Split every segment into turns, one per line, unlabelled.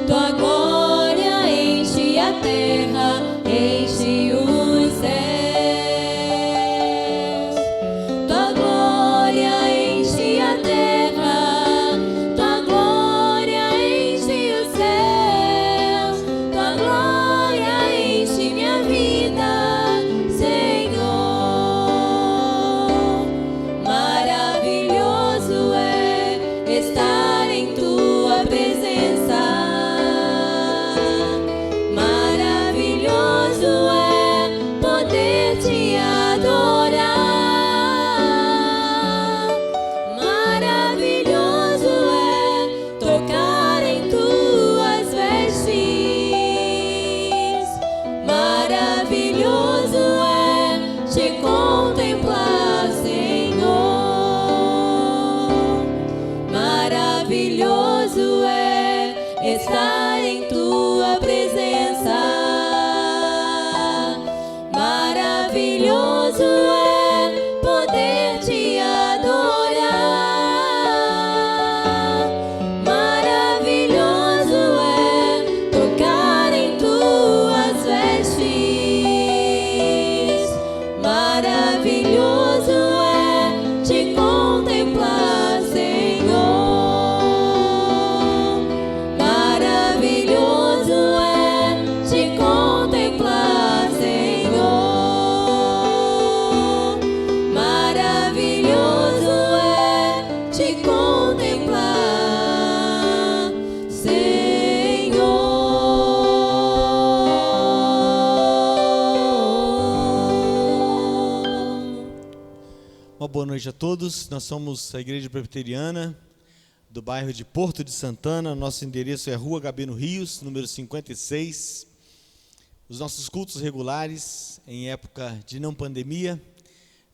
tua glória enche a terra, enche os céus. Tua glória enche a terra, tua glória enche os céus. Tua glória enche minha vida, Senhor. Maravilhoso é estar em tua presença. Maravilhoso é poder te adorar. Maravilhoso é tocar em tuas vestes. Maravilhoso é te contemplar, Senhor. Maravilhoso é estar em tua presença. Maravilhoso é poder te adorar. Maravilhoso é tocar em tuas vestes. Maravilhoso é te contemplar, Senhor. Maravilhoso é te contemplar, Senhor. Maravilhoso é te contemplar, Senhor.
Uma boa noite a todos. Nós somos a Igreja Presbiteriana do bairro de Porto de Santana. Nosso endereço é Rua Gabino Rios, número 56. Os nossos cultos regulares em época de não pandemia.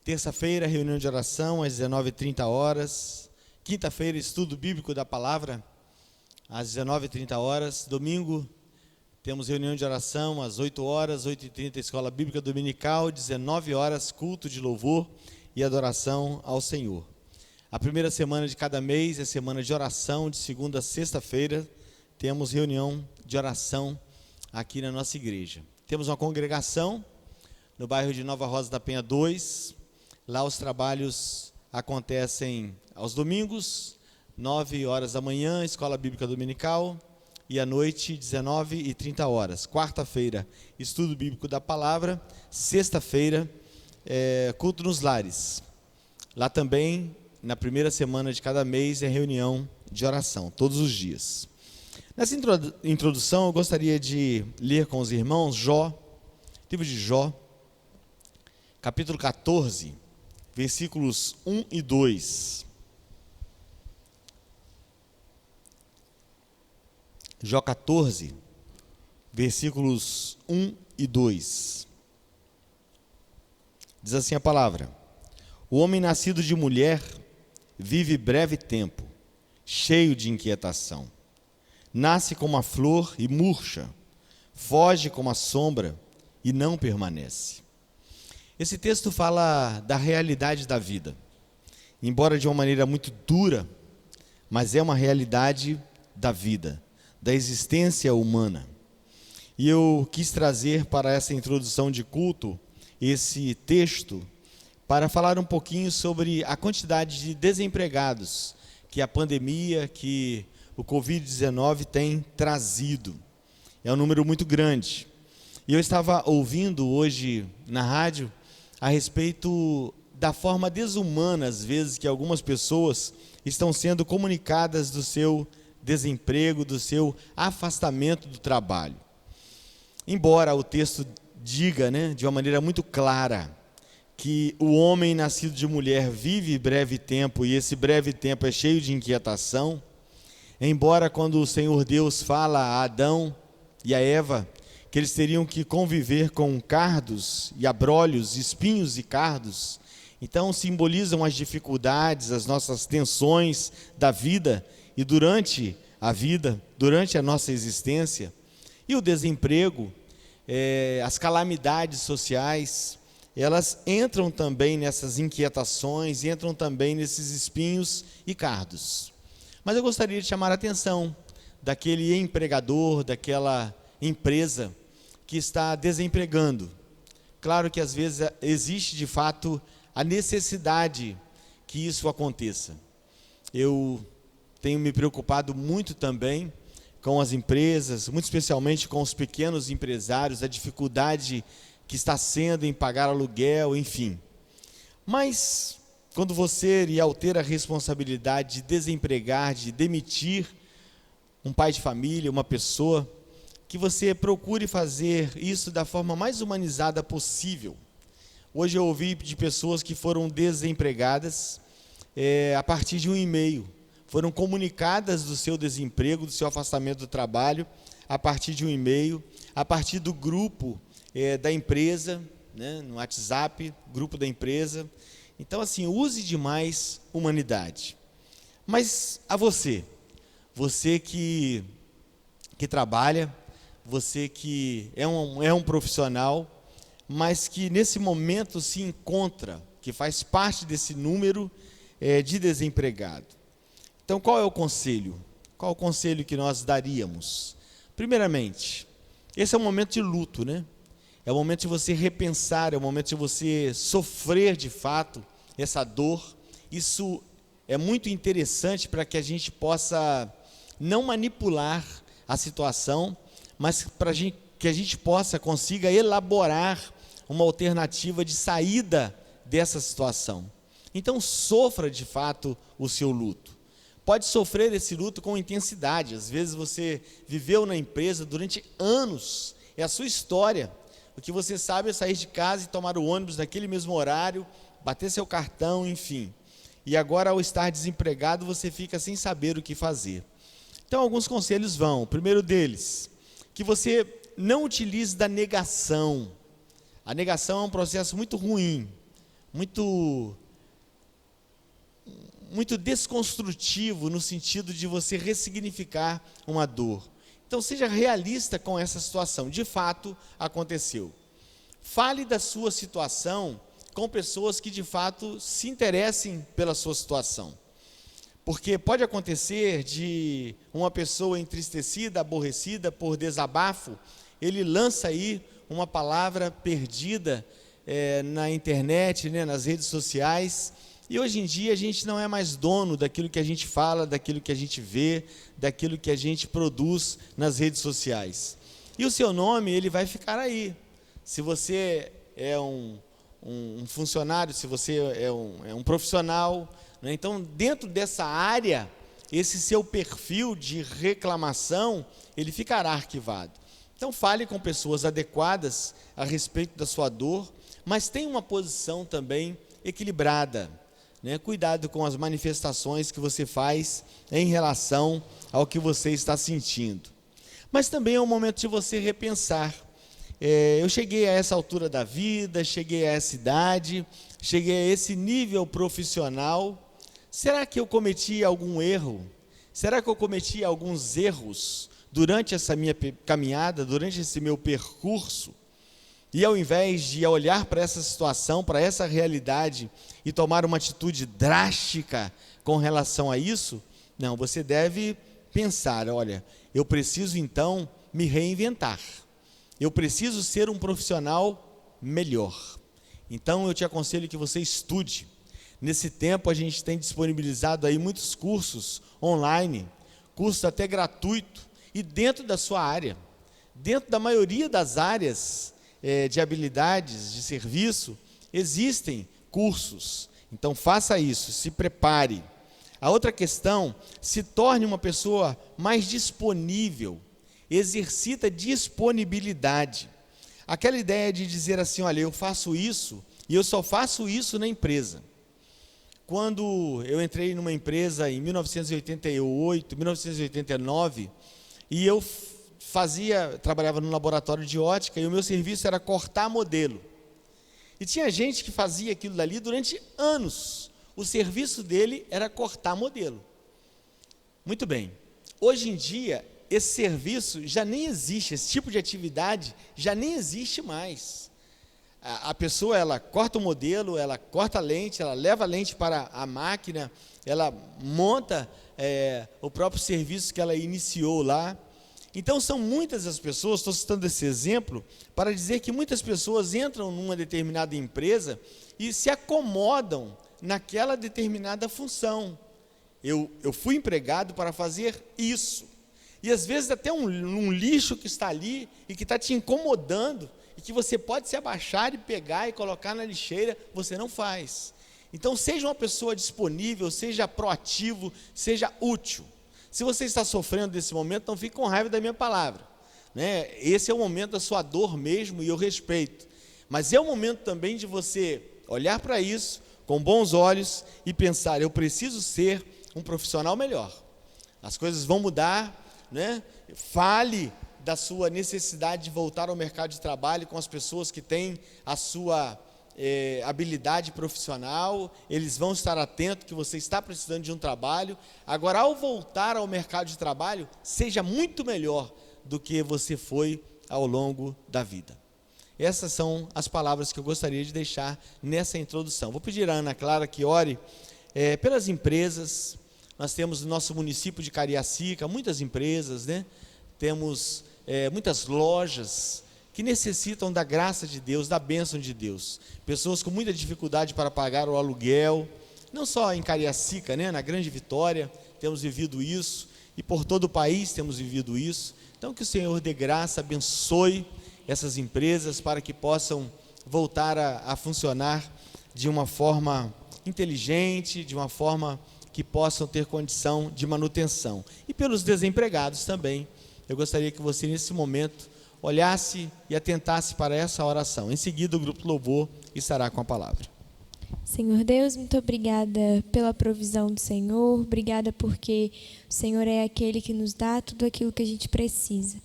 Terça-feira, reunião de oração às 19h30. Quinta-feira, estudo bíblico da palavra às 19h30. Domingo, temos reunião de oração às 8h, 8h30, escola bíblica dominical, 19h, culto de louvor e adoração ao Senhor. A primeira semana de cada mês é semana de oração, de segunda a sexta-feira, temos reunião de oração aqui na nossa igreja. Temos uma congregação no bairro de Nova Rosa da Penha 2, lá os trabalhos acontecem aos domingos, 9h da manhã, escola bíblica dominical, e à noite, 19h30. Quarta-feira, estudo bíblico da palavra. Sexta-feira, culto nos lares. Lá também, na primeira semana de cada mês, é reunião de oração, todos os dias. Nessa introdução, eu gostaria de ler com os irmãos livro de Jó, capítulo 14, versículos 1 e 2. Jó 14, versículos 1 e 2. Diz assim a palavra: o homem nascido de mulher vive breve tempo, cheio de inquietação. Nasce como a flor e murcha, foge como a sombra e não permanece. Esse texto fala da realidade da vida, embora de uma maneira muito dura, mas é uma realidade da vida, da existência humana. E eu quis trazer para essa introdução de culto esse texto para falar um pouquinho sobre a quantidade de desempregados que a pandemia, que o Covid-19 tem trazido. É um número muito grande. E eu estava ouvindo hoje na rádio a respeito da forma desumana, às vezes, que algumas pessoas estão sendo comunicadas do seu desemprego, do seu afastamento do trabalho. Embora o texto diga, de uma maneira muito clara, que o homem nascido de mulher vive breve tempo e esse breve tempo é cheio de inquietação, embora quando o Senhor Deus fala a Adão e a Eva que eles teriam que conviver com cardos e abrolhos, espinhos e cardos, então simbolizam as dificuldades, as nossas tensões da vida e durante a vida, durante a nossa existência, e o desemprego, as calamidades sociais, elas entram também nessas inquietações, entram também nesses espinhos e cardos. Mas eu gostaria de chamar a atenção daquele empregador, daquela empresa que está desempregando. Claro que às vezes existe de fato a necessidade que isso aconteça. Eu tenho me preocupado muito também com as empresas, muito especialmente com os pequenos empresários, a dificuldade que está sendo em pagar aluguel, enfim. Mas quando você e ao ter a responsabilidade de desempregar, de demitir um pai de família, uma pessoa, que você procure fazer isso da forma mais humanizada possível. Hoje eu ouvi de pessoas que foram desempregadas a partir de um e-mail. Foram comunicadas do seu desemprego, do seu afastamento do trabalho, a partir de um e-mail, a partir do grupo da empresa, né, no WhatsApp, grupo da empresa. Então, assim, use demais humanidade. Mas a você que trabalha, você que é um profissional, mas que nesse momento se encontra, que faz parte desse número de desempregado. Então, qual é o conselho? Qual o conselho que nós daríamos? Primeiramente, esse é um momento de luto, né? É o momento de você repensar, é o momento de você sofrer de fato essa dor. Isso é muito interessante para que a gente possa não manipular a situação, mas para que a gente consiga elaborar uma alternativa de saída dessa situação. Então, sofra de fato o seu luto. Pode sofrer esse luto com intensidade. Às vezes você viveu na empresa durante anos, é a sua história. O que você sabe é sair de casa e tomar o ônibus naquele mesmo horário, bater seu cartão, enfim. E agora, ao estar desempregado, você fica sem saber o que fazer. Então, alguns conselhos vão. O primeiro deles, que você não utilize da negação. A negação é um processo muito ruim, muito desconstrutivo no sentido de você ressignificar uma dor. Então, seja realista com essa situação. De fato, aconteceu. Fale da sua situação com pessoas que, de fato, se interessem pela sua situação. Porque pode acontecer de uma pessoa entristecida, aborrecida por desabafo, ele lança aí uma palavra perdida na internet, né, nas redes sociais. E hoje em dia a gente não é mais dono daquilo que a gente fala, daquilo que a gente vê, daquilo que a gente produz nas redes sociais. E o seu nome, ele vai ficar aí. Se você é um funcionário, se você é um profissional, né? Então, dentro dessa área, esse seu perfil de reclamação, ele ficará arquivado. Então, fale com pessoas adequadas a respeito da sua dor, mas tenha uma posição também equilibrada. Né? Cuidado com as manifestações que você faz em relação ao que você está sentindo. Mas também é um momento de você repensar. Eu cheguei a essa altura da vida, cheguei a essa idade, cheguei a esse nível profissional. Será que eu cometi algum erro? Será que eu cometi alguns erros durante essa minha caminhada, durante esse meu percurso? E ao invés de olhar para essa situação, para essa realidade e tomar uma atitude drástica com relação a isso, não, você deve pensar, olha, eu preciso então me reinventar. Eu preciso ser um profissional melhor. Então eu te aconselho que você estude. Nesse tempo a gente tem disponibilizado aí muitos cursos online, cursos até gratuitos, e dentro da sua área, dentro da maioria das áreas de habilidades, de serviço, existem cursos. Então faça isso, se prepare. A outra questão, se torne uma pessoa mais disponível, exercita disponibilidade. Aquela ideia de dizer assim, olha, eu faço isso e eu só faço isso na empresa. Quando eu entrei numa empresa em 1988, 1989, e eu trabalhava num laboratório de ótica e o meu serviço era cortar modelo. E tinha gente que fazia aquilo dali durante anos. O serviço dele era cortar modelo. Muito bem. Hoje em dia, esse serviço já nem existe, esse tipo de atividade já nem existe mais. A pessoa, ela corta o modelo, ela corta a lente, ela leva a lente para a máquina, ela monta o próprio serviço que ela iniciou lá. Então são muitas as pessoas, estou citando esse exemplo, para dizer que muitas pessoas entram numa determinada empresa e se acomodam naquela determinada função. Eu fui empregado para fazer isso. E às vezes até um lixo que está ali e que está te incomodando, e que você pode se abaixar e pegar e colocar na lixeira, você não faz. Então seja uma pessoa disponível, seja proativo, seja útil. Se você está sofrendo desse momento, não fique com raiva da minha palavra, né? Esse é o momento da sua dor mesmo, e eu respeito. Mas é o momento também de você olhar para isso com bons olhos e pensar: eu preciso ser um profissional melhor. As coisas vão mudar, né? Fale da sua necessidade de voltar ao mercado de trabalho com as pessoas que têm a sua habilidade profissional. Eles vão estar atentos que você está precisando de um trabalho. Agora, ao voltar ao mercado de trabalho, seja muito melhor do que você foi ao longo da vida. Essas são as palavras que eu gostaria de deixar nessa introdução. Vou pedir à Ana Clara que ore pelas empresas. Nós temos no nosso município de Cariacica muitas empresas, né? Temos muitas lojas que necessitam da graça de Deus, da bênção de Deus. Pessoas com muita dificuldade para pagar o aluguel, não só em Cariacica, né? Na Grande Vitória temos vivido isso, e por todo o país temos vivido isso. Então que o Senhor dê graça, abençoe essas empresas para que possam voltar a funcionar de uma forma inteligente, de uma forma que possam ter condição de manutenção. E pelos desempregados também, eu gostaria que você nesse momento olhasse e atentasse para essa oração. Em seguida, o grupo Louvor estará com a palavra.
Senhor Deus, muito obrigada pela provisão do Senhor, obrigada porque o Senhor é aquele que nos dá tudo aquilo que a gente precisa.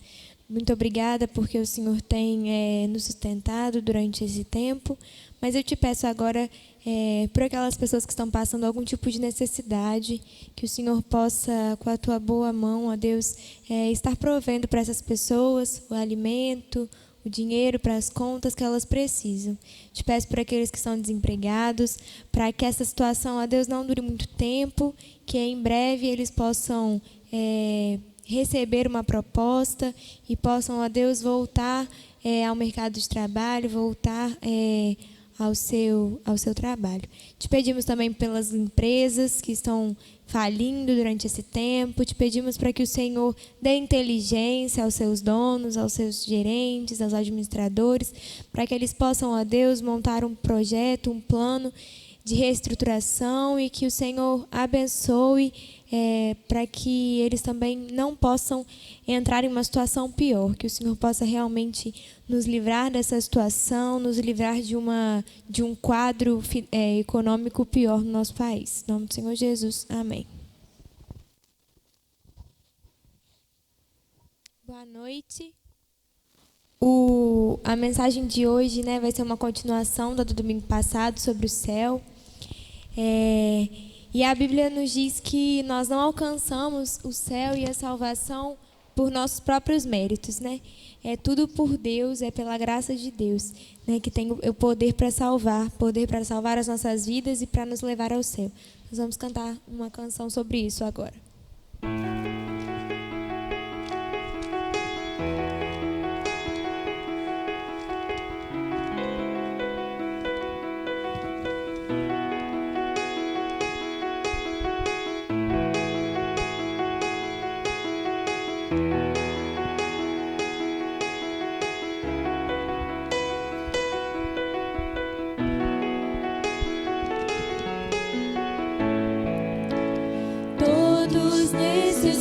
Muito obrigada porque o Senhor tem nos sustentado durante esse tempo, mas eu te peço agora por aquelas pessoas que estão passando algum tipo de necessidade, que o Senhor possa, com a tua boa mão, ó Deus, estar provendo para essas pessoas o alimento, o dinheiro para as contas que elas precisam. Te peço por aqueles que estão desempregados, para que essa situação, ó Deus, não dure muito tempo, que em breve eles possam receber uma proposta e possam, ó Deus, voltar ao mercado de trabalho, voltar ao seu trabalho. Te pedimos também pelas empresas que estão falindo durante esse tempo, te pedimos para que o Senhor dê inteligência aos seus donos, aos seus gerentes, aos administradores, para que eles possam, ó Deus, montar um projeto, um plano de reestruturação e que o Senhor abençoe para que eles também não possam entrar em uma situação pior, que o Senhor possa realmente nos livrar dessa situação, nos livrar de um quadro econômico pior no nosso país. Em nome do Senhor Jesus. Amém. Boa noite. A mensagem de hoje, né, vai ser uma continuação da do domingo passado sobre o céu. E a Bíblia nos diz que nós não alcançamos o céu e a salvação por nossos próprios méritos, né? É tudo por Deus, é pela graça de Deus, né, que tem o poder para salvar as nossas vidas e para nos levar ao céu. Nós vamos cantar uma canção sobre isso agora.
Todos necessitam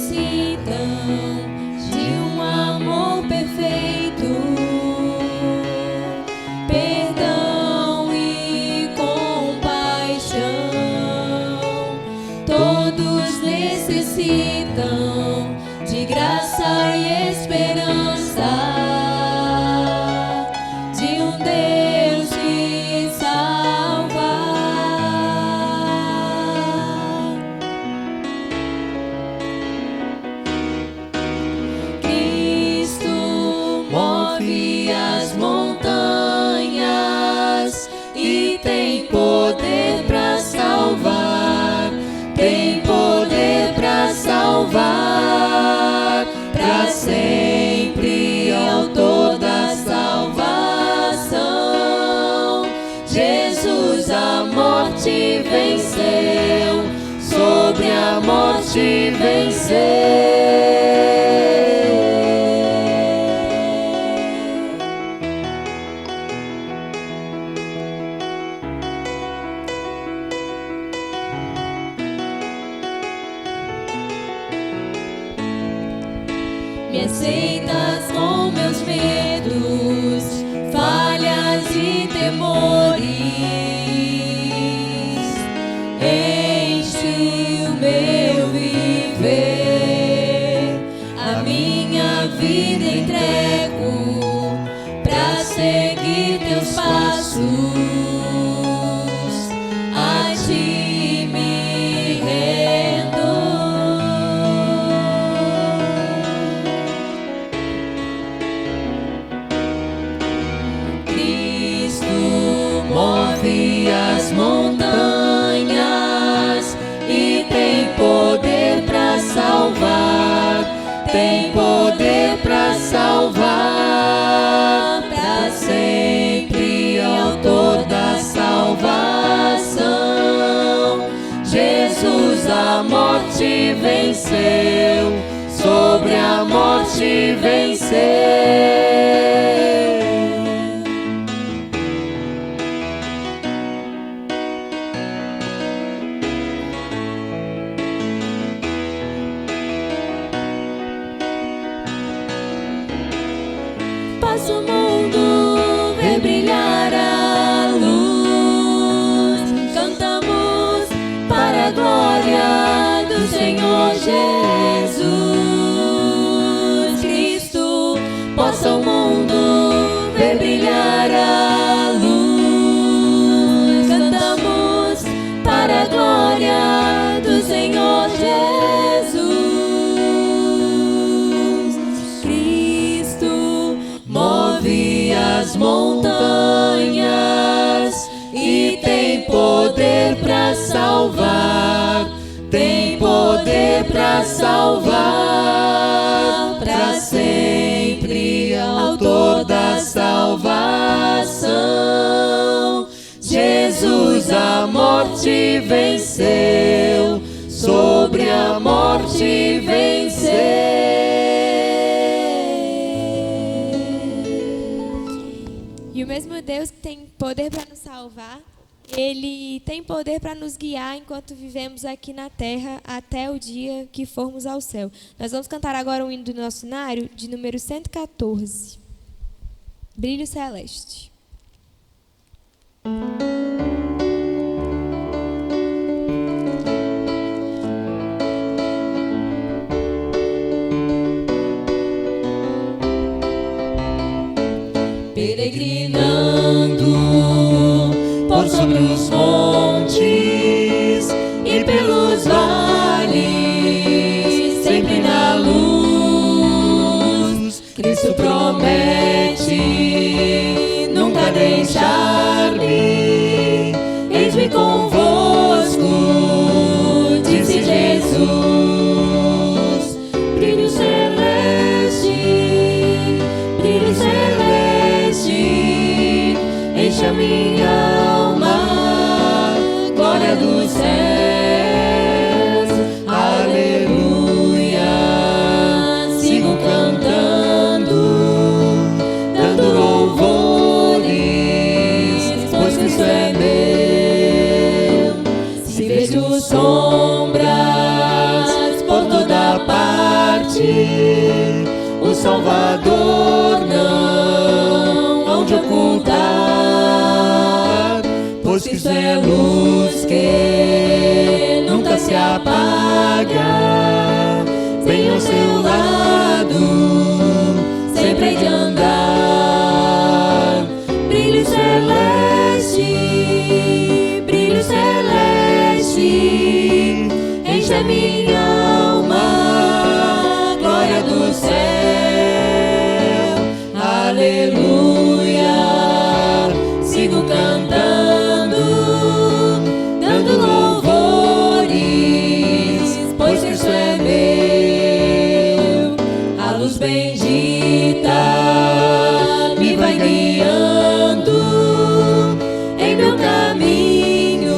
morte venceu, sobre a morte venceu. Me aceitas com meus medos, falhas e temores. Enche o meu viver, a minha vida entrego pra seguir teus passos. A ti me rendo. Move as montanhas e tem poder para salvar, tem poder para salvar, para sempre autor da salvação. Jesus a morte venceu, sobre a morte venceu. Passa o mundo, vê brilhar a luz. Cantamos para a glória do Senhor Jesus Cristo. Possa o mundo ver brilhar a luz. Cantamos para a glória do Senhor Jesus Cristo. Move as montanhas e tem poder para salvar, tem poder para salvar, para sempre autor da salvação. Jesus a morte venceu, sobre a morte venceu.
E o mesmo Deus que tem poder para nos salvar, Ele tem poder para nos guiar enquanto vivemos aqui na terra até o dia que formos ao céu. Nós vamos cantar agora um hino do nosso cenário de número 114, Brilho Celeste.
Peregrinando por sobre os montes e pelos vales, sempre na luz, Cristo promete nunca deixar-me. Eis-me convosco, disse Jesus. Brilho celeste, brilho celeste, enche a minha alma, glória dos céus, aleluia. Sigo cantando, dando louvores, pois Cristo é meu. Se vejo sombras por toda parte, o Salvador não hão de ocultar, pois Cristo é luz que nunca se apaga, bem ao seu lado sempre hei de andar. Brilho celeste, brilho celeste, enche a minha alma, glória do céu, aleluia. Sigo cantando, dando louvores, pois Cristo é meu. A luz bendita me vai guiando em meu caminho,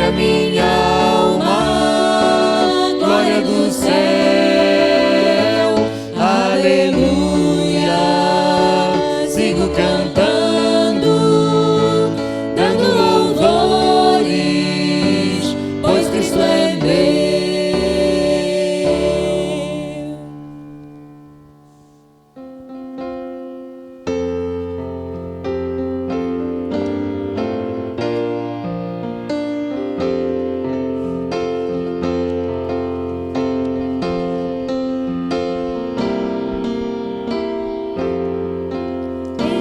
a minha alma, glória do céu, aleluia. Sigo cantando, dando louvores, pois Cristo é meu.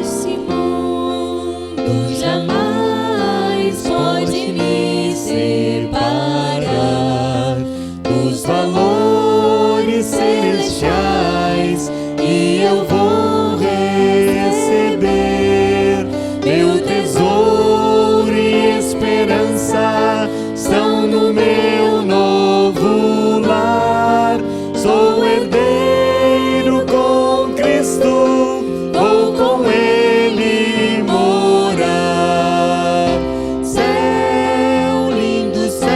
Esse mundo jamais pode me separar dos valores celestiais e eu vou receber. Meu tesouro e esperança estão no meu novo lar. Sou herdeiro com Cristo, vou com Ele morar. Céu, lindo céu,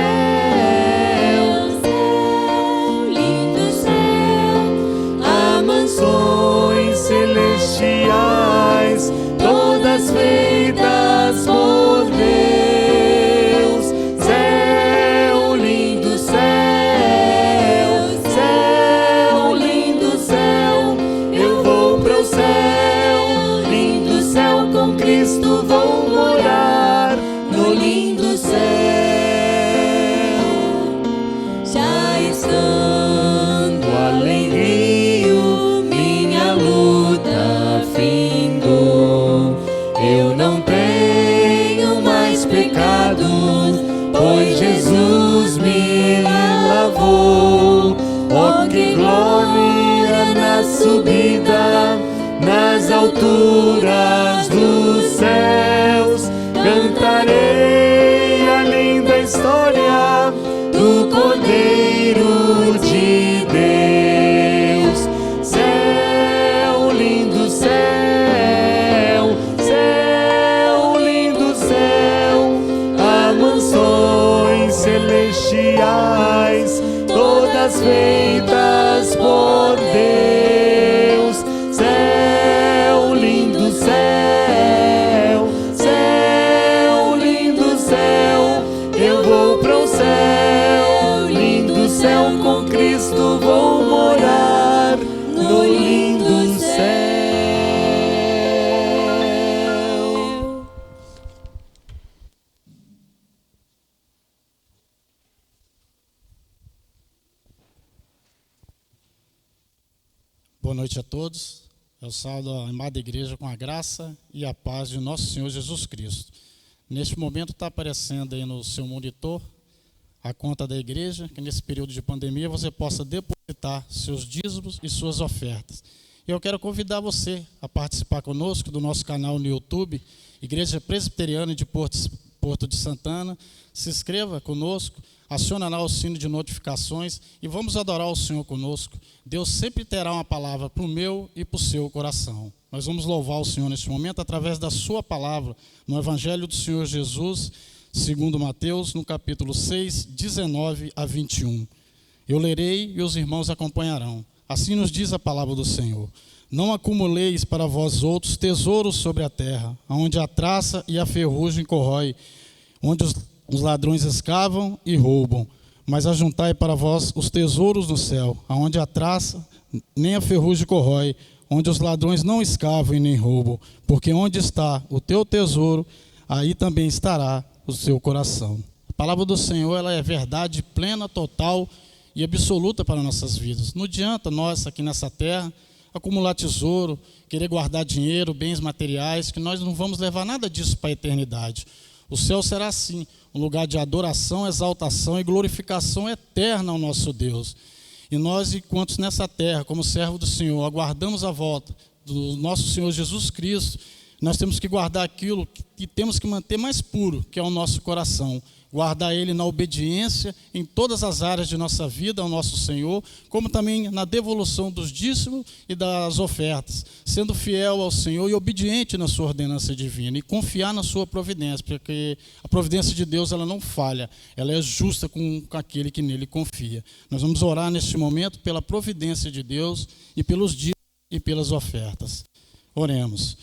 céu, lindo céu, há mansões celestiais, todas feitas por Deus. Céu, lindo céu, céu, lindo céu, eu vou para o céu, lindo céu, com Cristo vou morar no lindo céu. Já estando além rio, minha luta findou. Eu não tenho mais pecado, pois Jesus me lavou. Oh, que glória na subida, nas alturas dos céus. Cantarei a linda história do Cordeiro de Deus. Céu, lindo céu, céu, lindo céu, há mansões celestiais, todas feitas por Deus. Céu, lindo céu, céu, lindo céu, eu vou para o céu, lindo céu, com Cristo vou morar no lindo céu.
Boa noite a todos. Eu saúdo a amada igreja com a graça e a paz de nosso Senhor Jesus Cristo. Neste momento está aparecendo aí no seu monitor a conta da igreja, que nesse período de pandemia você possa depositar seus dízimos e suas ofertas. E eu quero convidar você a participar conosco do nosso canal no YouTube, Igreja Presbiteriana de Porto de Santana. Se inscreva conosco, aciona lá o sino de notificações e vamos adorar o Senhor conosco. Deus sempre terá uma palavra para o meu e para o seu coração. Nós vamos louvar o Senhor neste momento através da sua palavra, no Evangelho do Senhor Jesus, segundo Mateus, no capítulo 6, 19 a 21. Eu lerei e os irmãos acompanharão. Assim nos diz a palavra do Senhor. Não acumuleis para vós outros tesouros sobre a terra, onde a traça e a ferrugem corrói, onde os ladrões escavam e roubam. Mas ajuntai para vós os tesouros no céu, onde a traça nem a ferrugem corrói, onde os ladrões não escavam e nem roubam. Porque onde está o teu tesouro, aí também estará o seu coração. A palavra do Senhor, ela é verdade plena, total e absoluta para nossas vidas. Não adianta nós aqui nessa terra acumular tesouro, querer guardar dinheiro, bens materiais, que nós não vamos levar nada disso para a eternidade. O céu será assim, um lugar de adoração, exaltação e glorificação eterna ao nosso Deus. E nós, enquanto nessa terra, como servo do Senhor, aguardamos a volta do nosso Senhor Jesus Cristo, nós temos que guardar aquilo que temos que manter mais puro, que é o nosso coração, Guardar ele na obediência em todas as áreas de nossa vida ao nosso Senhor, como também na devolução dos dízimos e das ofertas, sendo fiel ao Senhor e obediente na sua ordenança divina e confiar na sua providência, porque a providência de Deus ela não falha, ela é justa com aquele que nele confia. Nós vamos orar neste momento pela providência de Deus e pelos dízimos e pelas ofertas. Oremos.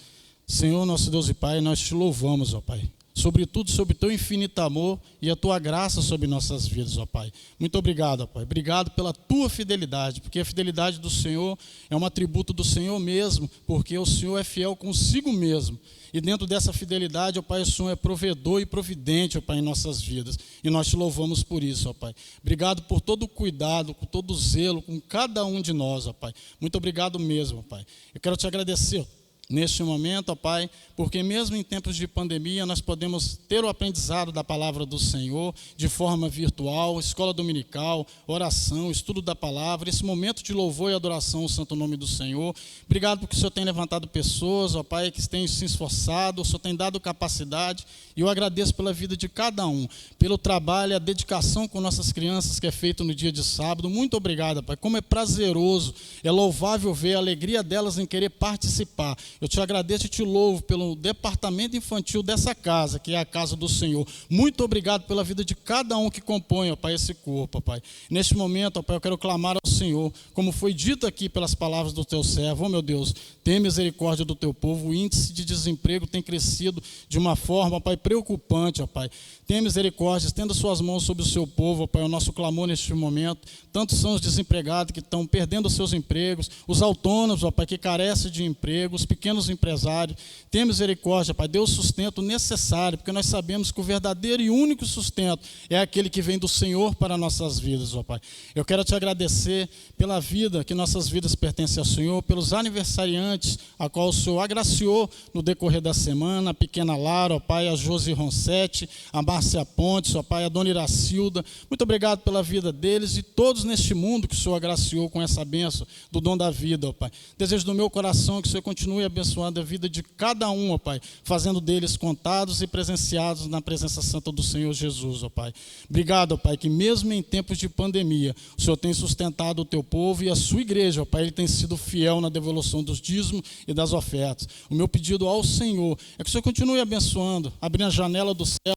Senhor, nosso Deus e Pai, nós te louvamos, ó Pai. Sobretudo sobre teu infinito amor e a tua graça sobre nossas vidas, ó Pai. Muito obrigado, ó Pai. Obrigado pela tua fidelidade, porque a fidelidade do Senhor é um atributo do Senhor mesmo, porque o Senhor é fiel consigo mesmo. E dentro dessa fidelidade, ó Pai, o Senhor é provedor e providente, ó Pai, em nossas vidas. E nós te louvamos por isso, ó Pai. Obrigado por todo o cuidado, por todo o zelo com cada um de nós, ó Pai. Muito obrigado mesmo, ó Pai. Eu quero te agradecer neste momento, ó Pai, porque mesmo em tempos de pandemia, nós podemos ter o aprendizado da palavra do Senhor de forma virtual, escola dominical, oração, estudo da palavra, esse momento de louvor e adoração ao santo nome do Senhor. Obrigado porque o Senhor tem levantado pessoas, ó Pai, que têm se esforçado, o Senhor tem dado capacidade, e eu agradeço pela vida de cada um, pelo trabalho, a dedicação com nossas crianças que é feito no dia de sábado. Muito obrigado, Pai, como é prazeroso, é louvável ver a alegria delas em querer participar. Eu te agradeço e te louvo pelo departamento infantil dessa casa, que é a casa do Senhor. Muito obrigado pela vida de cada um que compõe, ó Pai, esse corpo, ó Pai. Neste momento, ó Pai, eu quero clamar ao Senhor, como foi dito aqui pelas palavras do teu servo. Oh, meu Deus, tem misericórdia do teu povo. O índice de desemprego tem crescido de uma forma, ó Pai, preocupante, ó Pai. Tenha misericórdia, estenda suas mãos sobre o seu povo, ó Pai, o nosso clamor neste momento. Tantos são os desempregados que estão perdendo os seus empregos, os autônomos, ó Pai, que carecem de emprego, os pequenos empresários. Tenha misericórdia, Pai, dê o sustento necessário, porque nós sabemos que o verdadeiro e único sustento é aquele que vem do Senhor para nossas vidas, ó Pai. Eu quero te agradecer pela vida, que nossas vidas pertencem ao Senhor, pelos aniversariantes, a qual o Senhor agraciou no decorrer da semana, a pequena Lara, ó Pai, a Josi Roncetti, a Márcia Pontes, ó Pai, a Dona Iracilda. Muito obrigado pela vida deles e todos neste mundo que o Senhor agraciou com essa bênção do dom da vida, ó Pai. Desejo do meu coração que o Senhor continue abençoando a vida de cada um, ó Pai, fazendo deles contados e presenciados na presença santa do Senhor Jesus, ó Pai. Obrigado, ó Pai, que mesmo em tempos de pandemia, o Senhor tem sustentado o teu povo e a sua igreja, ó Pai, ele tem sido fiel na devolução dos dízimos e das ofertas. O meu pedido ao Senhor é que o Senhor continue abençoando, abrindo a janela do céu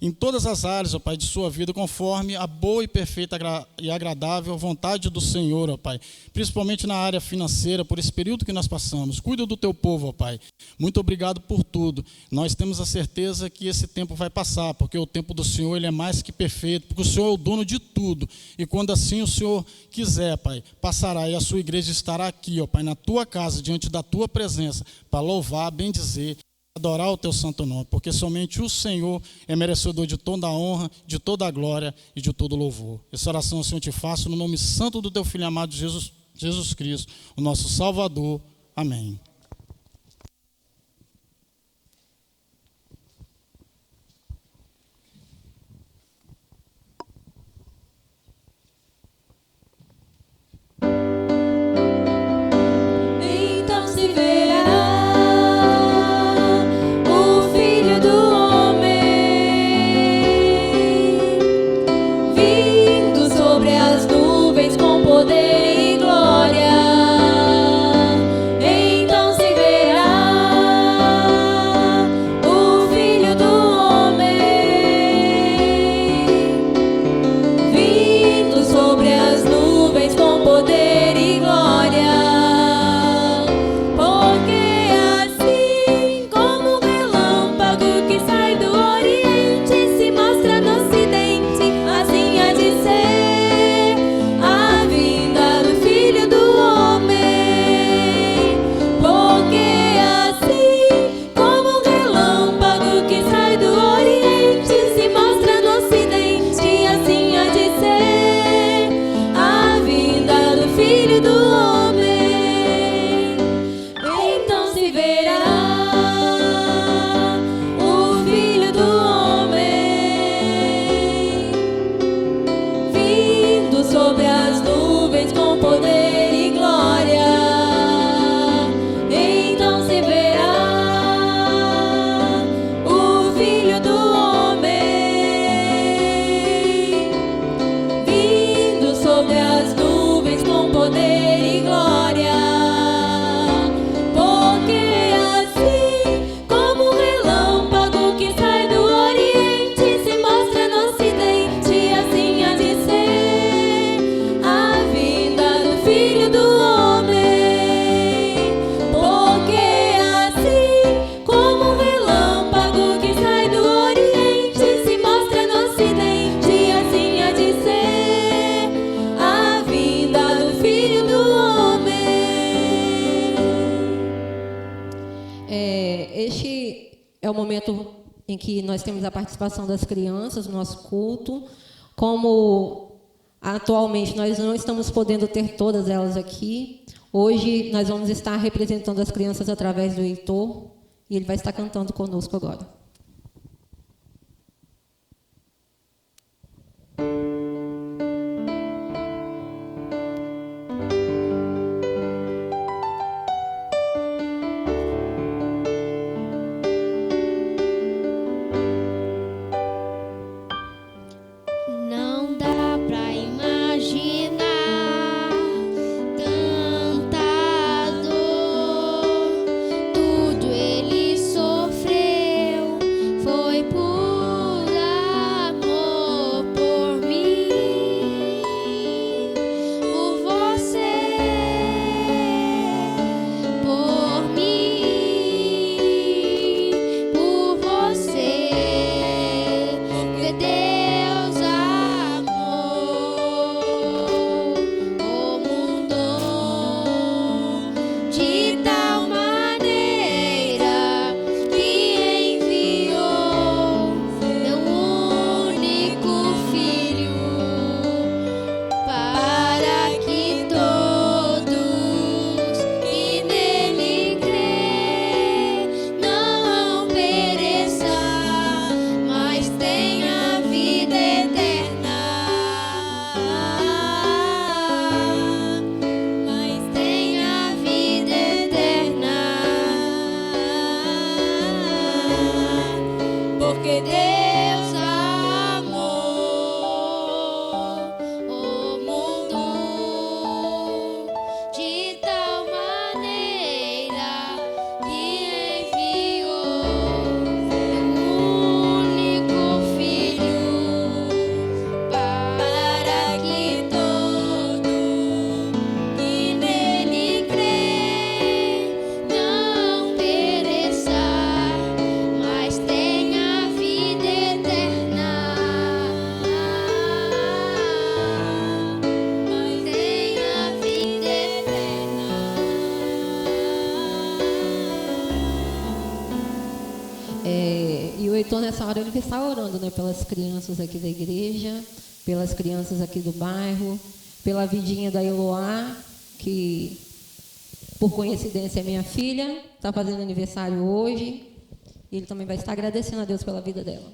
em todas as áreas, ó Pai, de sua vida, conforme a boa e perfeita e agradável vontade do Senhor, ó Pai, principalmente na área financeira, por esse período que nós passamos. Cuida do teu povo, ó Pai. Muito obrigado por tudo. Nós temos a certeza que esse tempo vai passar, porque o tempo do Senhor ele é mais que perfeito, porque o Senhor é o dono de tudo. E quando assim o Senhor quiser, Pai, passará e a sua igreja estará aqui, ó Pai, na tua casa, diante da tua presença, para louvar, bendizer, adorar o teu santo nome, porque somente o Senhor é merecedor de toda a honra, de toda a glória e de todo o louvor. Essa oração, Senhor, eu te faço no nome santo do teu Filho amado Jesus Cristo, o nosso Salvador. Amém.
Então se verá o Filho do Homem vindo sobre as nuvens com poder e glória. Então o momento em que nós temos a participação das crianças no nosso culto. Como atualmente nós não estamos podendo ter todas elas aqui, hoje nós vamos estar representando as crianças através do Heitor, e ele vai estar cantando conosco agora.
Não dá pra imaginar tanta dor. Tudo ele sofreu, foi por amor, por mim, por você, por mim, por você. Porque Deus amou o mundo de tal maneira que enviou seu único filho, para que todos que nele crê não pereça, mas tenha vida eterna. Mas tenha vida eterna. Porque Deus amou o mundo de tal maneira que enviou seu único filho, para que todo que nele crê não pereça, mas tenha vida eterna. Mas tenha vida eterna.
E o Heitor, nessa hora, ele vai estar orando, né, pelas crianças aqui da igreja, pelas crianças aqui do bairro, pela vidinha da Eloá, que, por coincidência, é minha filha, está fazendo aniversário hoje. E ele também vai estar agradecendo a Deus pela vida dela.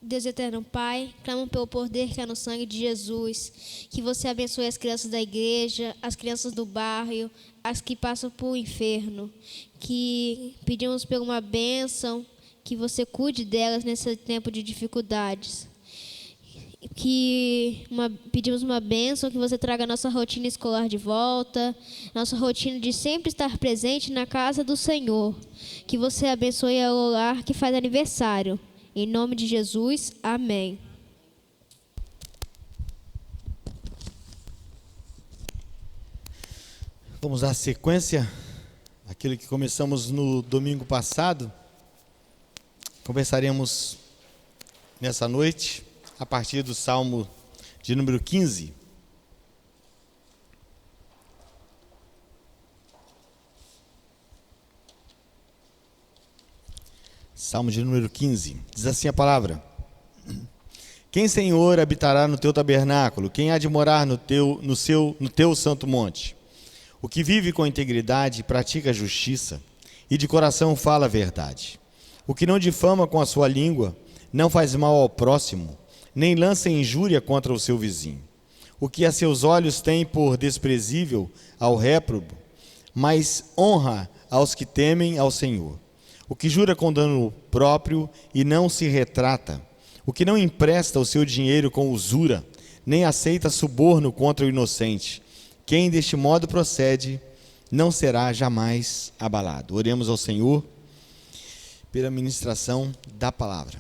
Deus eterno Pai, clamo pelo poder que há no sangue de Jesus, que você abençoe as crianças da igreja, as crianças do bairro, as que passam por inferno, que pedimos por uma bênção, que você cuide delas nesse tempo de dificuldades, pedimos uma bênção, que você traga a nossa rotina escolar de volta, nossa rotina de sempre estar presente na casa do Senhor, que você abençoe o lar que faz aniversário. Em nome de Jesus, amém.
Vamos dar sequência àquilo que começamos no domingo passado. Conversaremos nessa noite a partir do Salmo de número 15. Salmo de número 15. Diz assim a palavra: Quem, Senhor, habitará no teu tabernáculo? Quem há de morar no teu santo monte? O que vive com integridade, pratica a justiça, e de coração fala a verdade. O que não difama com a sua língua, não faz mal ao próximo, nem lança injúria contra o seu vizinho. O que a seus olhos tem por desprezível ao réprobo, mas honra aos que temem ao Senhor. O que jura com dano próprio e não se retrata. O que não empresta o seu dinheiro com usura, nem aceita suborno contra o inocente. Quem deste modo procede, não será jamais abalado. Oremos ao Senhor pela ministração da palavra.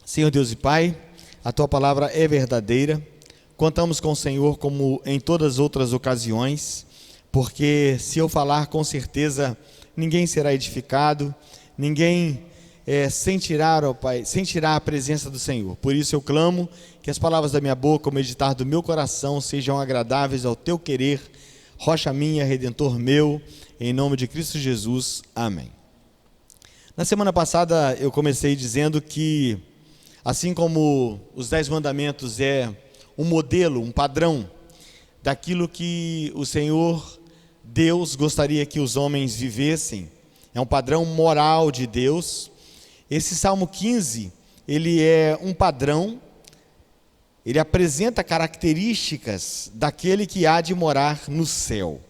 Senhor Deus e Pai, a Tua palavra é verdadeira. Contamos com o Senhor como em todas as outras ocasiões, porque se eu falar, com certeza ninguém será edificado, ninguém sentirá, ó Pai, sentirá a presença do Senhor. Por isso eu clamo que as palavras da minha boca, o meditar do meu coração sejam agradáveis ao Teu querer, rocha minha, Redentor meu, em nome de Cristo Jesus. Amém. Na semana passada eu comecei dizendo que, assim como os 10 mandamentos é um modelo, um padrão daquilo que o Senhor Deus gostaria que os homens vivessem, é um padrão moral de Deus, esse Salmo 15, ele é um padrão, ele apresenta características daquele que há de morar no céu.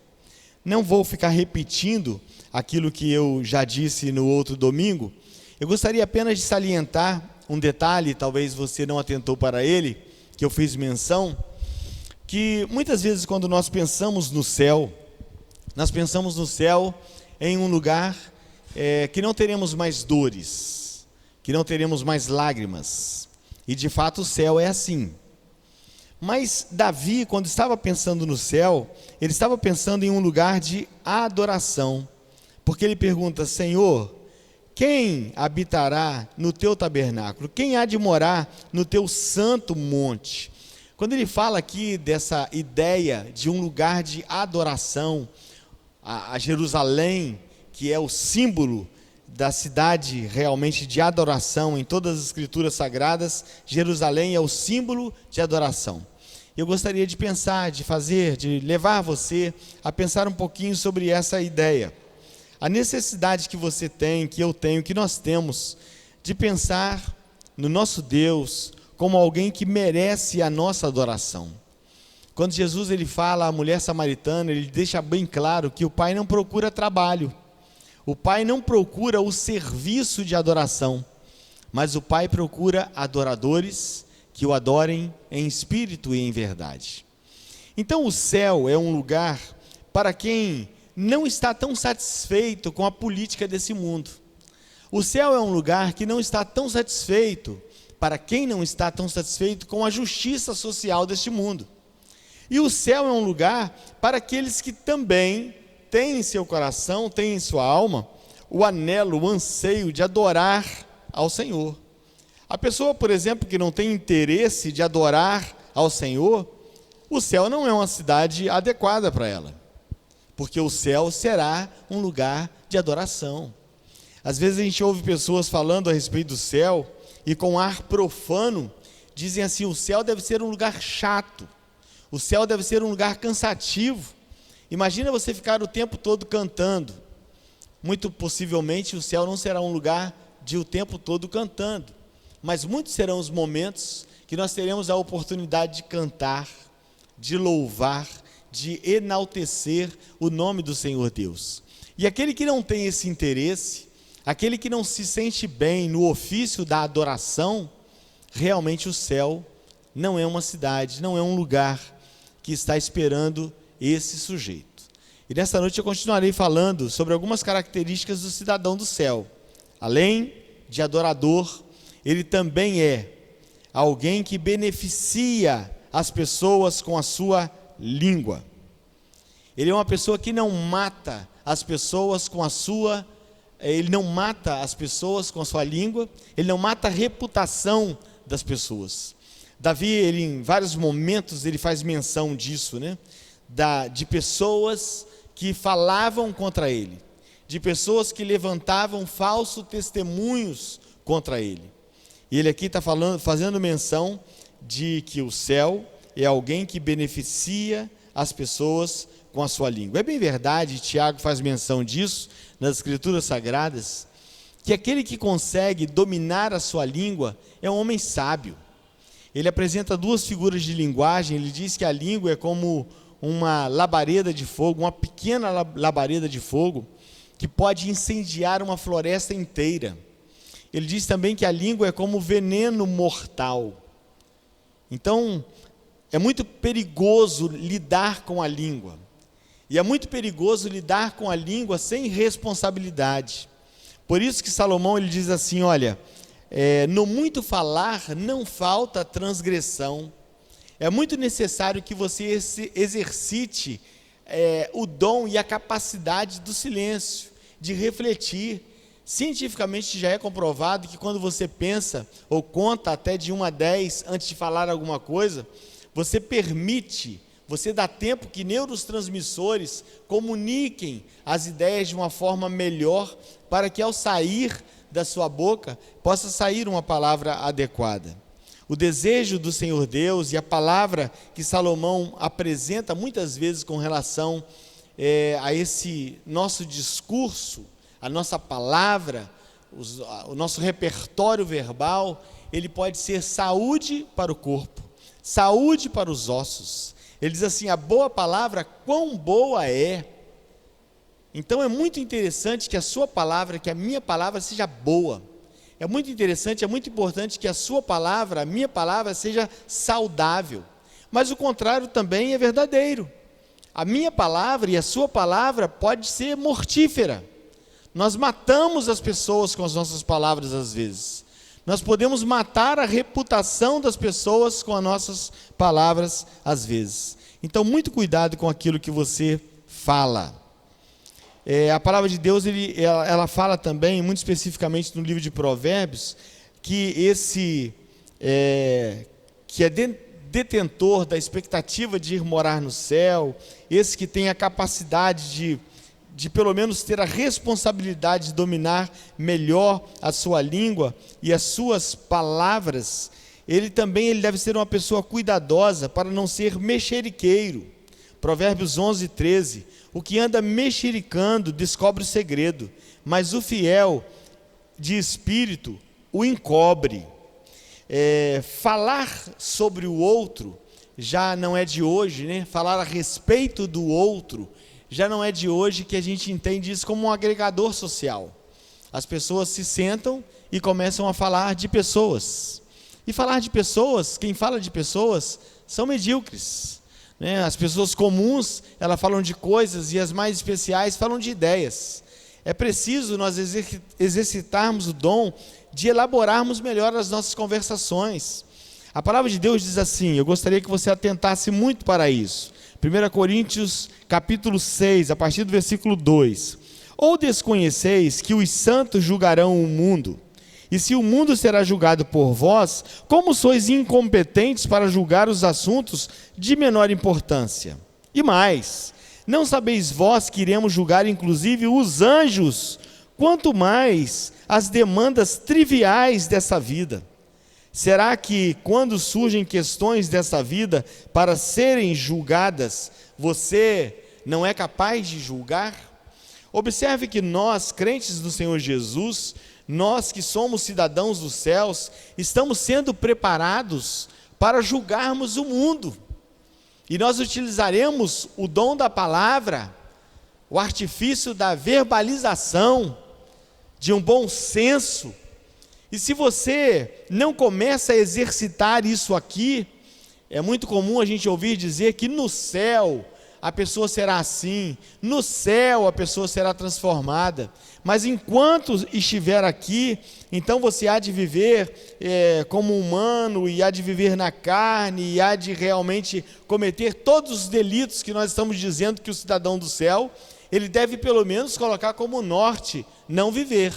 Não vou ficar repetindo aquilo que eu já disse no outro domingo, eu gostaria apenas de salientar um detalhe, talvez você não atentou para ele, que eu fiz menção, que muitas vezes quando nós pensamos no céu, nós pensamos no céu em um lugar que não teremos mais dores, que não teremos mais lágrimas, e de fato o céu é assim. Mas Davi, quando estava pensando no céu, ele estava pensando em um lugar de adoração, porque ele pergunta: Senhor, quem habitará no teu tabernáculo? Quem há de morar no teu santo monte? Quando ele fala aqui dessa ideia de um lugar de adoração, a Jerusalém, que é o símbolo da cidade realmente de adoração, em todas as escrituras sagradas, Jerusalém é o símbolo de adoração. Eu gostaria de pensar, de levar você a pensar um pouquinho sobre essa ideia. A necessidade que você tem, que eu tenho, que nós temos, de pensar no nosso Deus como alguém que merece a nossa adoração. Quando Jesus ele fala à mulher samaritana, ele deixa bem claro que o Pai não procura trabalho. O Pai não procura o serviço de adoração, mas o Pai procura adoradores que o adorem em espírito e em verdade. Então o céu é um lugar para quem não está tão satisfeito com a política desse mundo. O céu é um lugar que não está tão satisfeito, para quem não está tão satisfeito com a justiça social deste mundo. E o céu é um lugar para aqueles que também têm em seu coração, têm em sua alma, o anelo, o anseio de adorar ao Senhor. A pessoa, por exemplo, que não tem interesse de adorar ao Senhor, o céu não é uma cidade adequada para ela, porque o céu será um lugar de adoração. Às vezes a gente ouve pessoas falando a respeito do céu, e com ar profano, dizem assim: o céu deve ser um lugar chato, o céu deve ser um lugar cansativo. Imagina você ficar o tempo todo cantando. Muito possivelmente o céu não será um lugar de o tempo todo cantando, mas muitos serão os momentos que nós teremos a oportunidade de cantar, de louvar, de enaltecer o nome do Senhor Deus. E aquele que não tem esse interesse, aquele que não se sente bem no ofício da adoração, realmente o céu não é uma cidade, não é um lugar que está esperando esse sujeito. E nesta noite eu continuarei falando sobre algumas características do cidadão do céu. Além de adorador, ele também é alguém que beneficia as pessoas com a sua língua. Ele é uma pessoa que não mata as pessoas com a sua Ele não mata as pessoas com a sua língua, ele não mata a reputação das pessoas. Davi, ele, em vários momentos, ele faz menção disso, né? De pessoas que falavam contra ele, de pessoas que levantavam falsos testemunhos contra ele. E ele aqui está fazendo menção de que o céu é alguém que beneficia as pessoas com a sua língua. É bem verdade, Tiago faz menção disso nas escrituras sagradas, que aquele que consegue dominar a sua língua é um homem sábio. Ele apresenta duas figuras de linguagem. Ele diz que a língua é como uma labareda de fogo, uma pequena labareda de fogo, que pode incendiar uma floresta inteira. Ele diz também que a língua é como veneno mortal. Então, é muito perigoso lidar com a língua. E é muito perigoso lidar com a língua sem responsabilidade. Por isso que Salomão ele diz assim: olha, no muito falar não falta transgressão. É muito necessário que você exercite o dom e a capacidade do silêncio, de refletir. Cientificamente já é comprovado que quando você pensa ou conta até de 1 a 10 antes de falar alguma coisa, você permite, você dá tempo que neurotransmissores comuniquem as ideias de uma forma melhor, para que ao sair da sua boca possa sair uma palavra adequada. O desejo do Senhor Deus e a palavra que Salomão apresenta muitas vezes com relação a esse nosso discurso, a nossa palavra, o nosso repertório verbal, ele pode ser saúde para o corpo, saúde para os ossos. Ele diz assim: a boa palavra, quão boa é. Então é muito interessante que a sua palavra, que a minha palavra seja boa. É muito interessante, é muito importante que a sua palavra, a minha palavra seja saudável. Mas o contrário também é verdadeiro. A minha palavra e a sua palavra pode ser mortífera. Nós matamos as pessoas com as nossas palavras às vezes. Nós podemos matar a reputação das pessoas com as nossas palavras às vezes. Então, muito cuidado com aquilo que você fala. A palavra de Deus, ela fala também, muito especificamente no livro de Provérbios, que que é detentor da expectativa de ir morar no céu, esse que tem a capacidade de pelo menos ter a responsabilidade de dominar melhor a sua língua e as suas palavras, ele deve ser uma pessoa cuidadosa para não ser mexeriqueiro. Provérbios 11, 13, o que anda mexericando descobre o segredo, mas o fiel de espírito o encobre. Falar sobre o outro já não é de hoje, né? Falar a respeito do outro já não é de hoje, que a gente entende isso como um agregador social. As pessoas se sentam e começam a falar de pessoas. E falar de pessoas, quem fala de pessoas, são medíocres, né? As pessoas comuns, elas falam de coisas, e as mais especiais falam de ideias. É preciso nós exercitarmos o dom de elaborarmos melhor as nossas conversações. A palavra de Deus diz assim, eu gostaria que você atentasse muito para isso. 1 Coríntios capítulo 6, a partir do versículo 2. Ou desconheceis que os santos julgarão o mundo? E se o mundo será julgado por vós, como sois incompetentes para julgar os assuntos de menor importância? E mais, não sabeis vós que iremos julgar inclusive os anjos, quanto mais as demandas triviais dessa vida? Será que quando surgem questões dessa vida para serem julgadas, você não é capaz de julgar? Observe que nós, crentes do Senhor Jesus, nós que somos cidadãos dos céus, estamos sendo preparados para julgarmos o mundo. E nós utilizaremos o dom da palavra, o artifício da verbalização, de um bom senso. E se você não começa a exercitar isso aqui, é muito comum a gente ouvir dizer que no céu a pessoa será assim, no céu a pessoa será transformada, mas enquanto estiver aqui, então você há de viver como humano, e há de viver na carne, e há de realmente cometer todos os delitos que nós estamos dizendo que o cidadão do céu, ele deve pelo menos colocar como norte, não viver.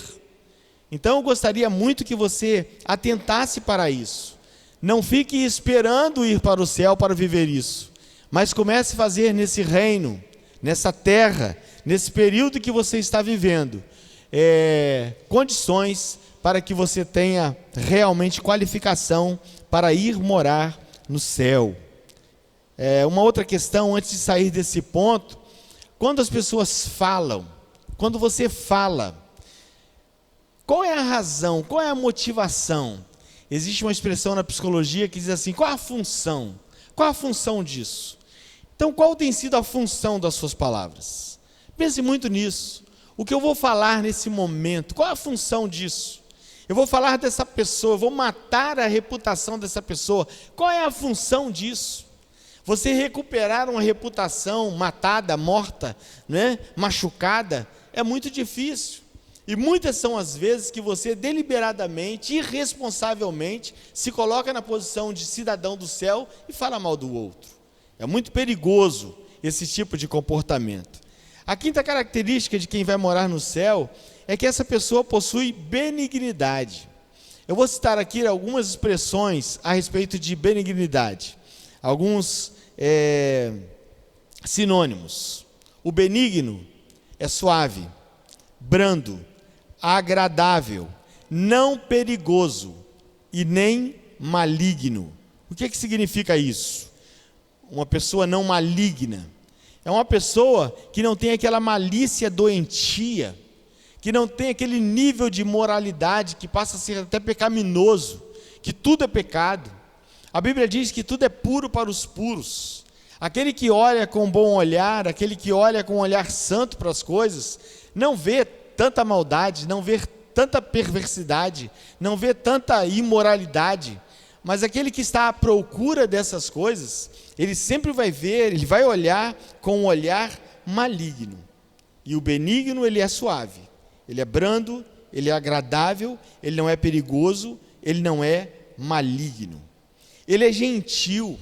Então eu gostaria muito que você atentasse para isso. Não fique esperando ir para o céu para viver isso, mas comece a fazer nesse reino, nessa terra, nesse período que você está vivendo, condições para que você tenha realmente qualificação para ir morar no céu. Uma outra questão antes de sair desse ponto, quando as pessoas falam, quando você fala, qual é a razão, qual é a motivação? Existe uma expressão na psicologia que diz assim, qual a função? Qual a função disso? Então, qual tem sido a função das suas palavras? Pense muito nisso. O que eu vou falar nesse momento, qual é a função disso? Eu vou falar dessa pessoa, eu vou matar a reputação dessa pessoa. Qual é a função disso? Você recuperar uma reputação matada, morta, né, machucada, é muito difícil. E muitas são as vezes que você deliberadamente, irresponsavelmente, se coloca na posição de cidadão do céu e fala mal do outro. É muito perigoso esse tipo de comportamento. A quinta característica de quem vai morar no céu é que essa pessoa possui benignidade. Eu vou citar aqui algumas expressões a respeito de benignidade. Alguns sinônimos. O benigno é suave, brando, agradável, não perigoso e nem maligno. O que significa isso? Uma pessoa não maligna é uma pessoa que não tem aquela malícia doentia, que não tem aquele nível de moralidade que passa a ser até pecaminoso, que tudo é pecado. A Bíblia diz que tudo é puro para os puros. Aquele que olha com bom olhar, aquele que olha com um olhar santo para as coisas, não vê tanta maldade, não vê tanta perversidade, não vê tanta imoralidade. Mas aquele que está à procura dessas coisas, ele sempre vai ver, ele vai olhar com um olhar maligno. E o benigno, ele é suave, ele é brando, ele é agradável, ele não é perigoso, ele não é maligno. Ele é gentil.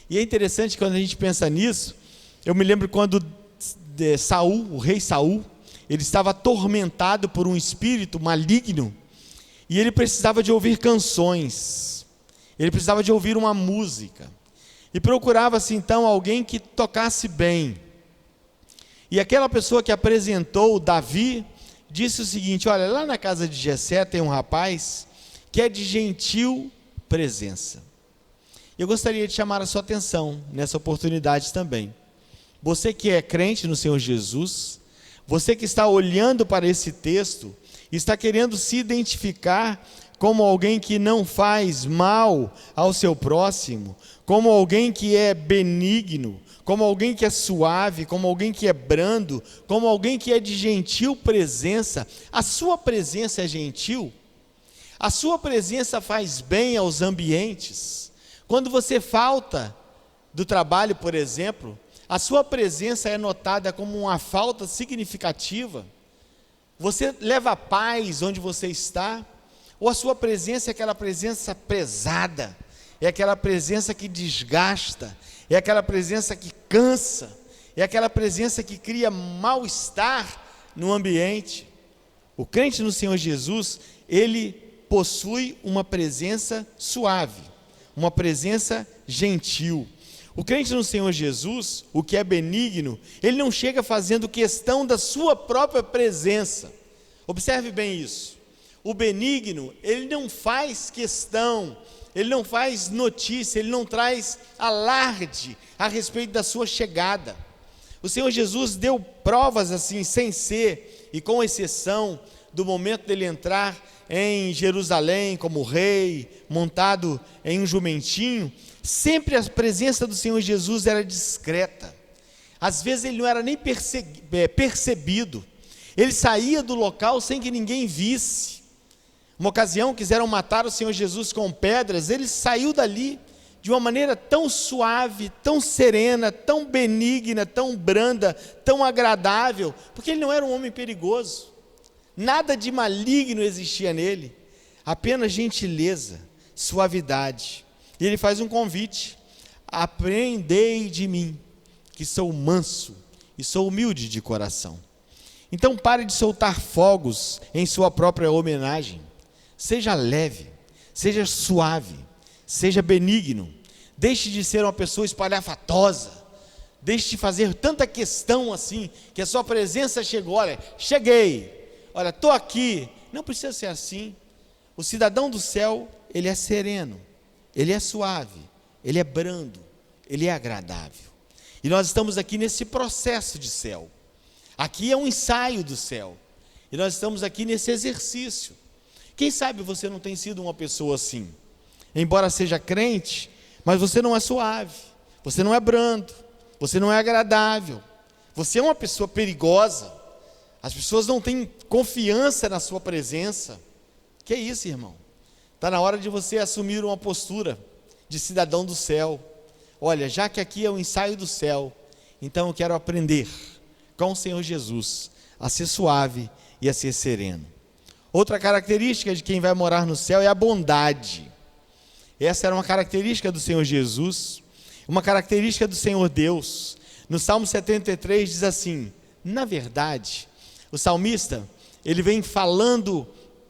E é interessante quando a gente pensa nisso, eu me lembro quando Saul, o rei Saul, ele estava atormentado por um espírito maligno, e ele precisava de ouvir canções, ele precisava de ouvir uma música, e procurava-se então alguém que tocasse bem. E aquela pessoa que apresentou Davi, disse o seguinte: olha, lá na casa de Jessé tem um rapaz que é de gentil presença. Eu gostaria de chamar a sua atenção nessa oportunidade também. Você que é crente no Senhor Jesus, você que está olhando para esse texto, está querendo se identificar como alguém que não faz mal ao seu próximo, como alguém que é benigno, como alguém que é suave, como alguém que é brando, como alguém que é de gentil presença. A sua presença é gentil? A sua presença faz bem aos ambientes? Quando você falta do trabalho, por exemplo, a sua presença é notada como uma falta significativa? Você leva paz onde você está? Ou a sua presença é aquela presença pesada, é aquela presença que desgasta, é aquela presença que cansa, é aquela presença que cria mal-estar no ambiente? O crente no Senhor Jesus, ele possui uma presença suave, uma presença gentil. O crente no Senhor Jesus, o que é benigno, ele não chega fazendo questão da sua própria presença. Observe bem isso. O benigno, ele não faz questão, ele não faz notícia, ele não traz alarde a respeito da sua chegada. O Senhor Jesus deu provas assim, sem ser, e com exceção do momento dele entrar em Jerusalém como rei, montado em um jumentinho, sempre a presença do Senhor Jesus era discreta. Às vezes ele não era nem percebido. Ele saía do local sem que ninguém visse. Uma ocasião quiseram matar o Senhor Jesus com pedras, ele saiu dali de uma maneira tão suave, tão serena, tão benigna, tão branda, tão agradável, porque ele não era um homem perigoso. Nada de maligno existia nele, apenas gentileza, suavidade. E ele faz um convite: aprendei de mim, que sou manso e sou humilde de coração. Então pare de soltar fogos em sua própria homenagem. Seja leve, seja suave, seja benigno. Deixe de ser uma pessoa espalhafatosa. Deixe de fazer tanta questão assim, que a sua presença chegou. Olha, cheguei. Olha, estou aqui. Não precisa ser assim. O cidadão do céu, ele é sereno, ele é suave, ele é brando, ele é agradável. E nós estamos aqui nesse processo de céu. Aqui é um ensaio do céu. E nós estamos aqui nesse exercício. Quem sabe você não tem sido uma pessoa assim? Embora seja crente, mas você não é suave, você não é brando, você não é agradável, você é uma pessoa perigosa. As pessoas não têm confiança na sua presença. Que é isso, irmão? Está na hora de você assumir uma postura de cidadão do céu. Olha, já que aqui é o ensaio do céu, então eu quero aprender com o Senhor Jesus a ser suave e a ser sereno. Outra característica de quem vai morar no céu é a bondade. Essa era uma característica do Senhor Jesus, uma característica do Senhor Deus. No Salmo 73 diz assim: na verdade, o salmista, ele vem falando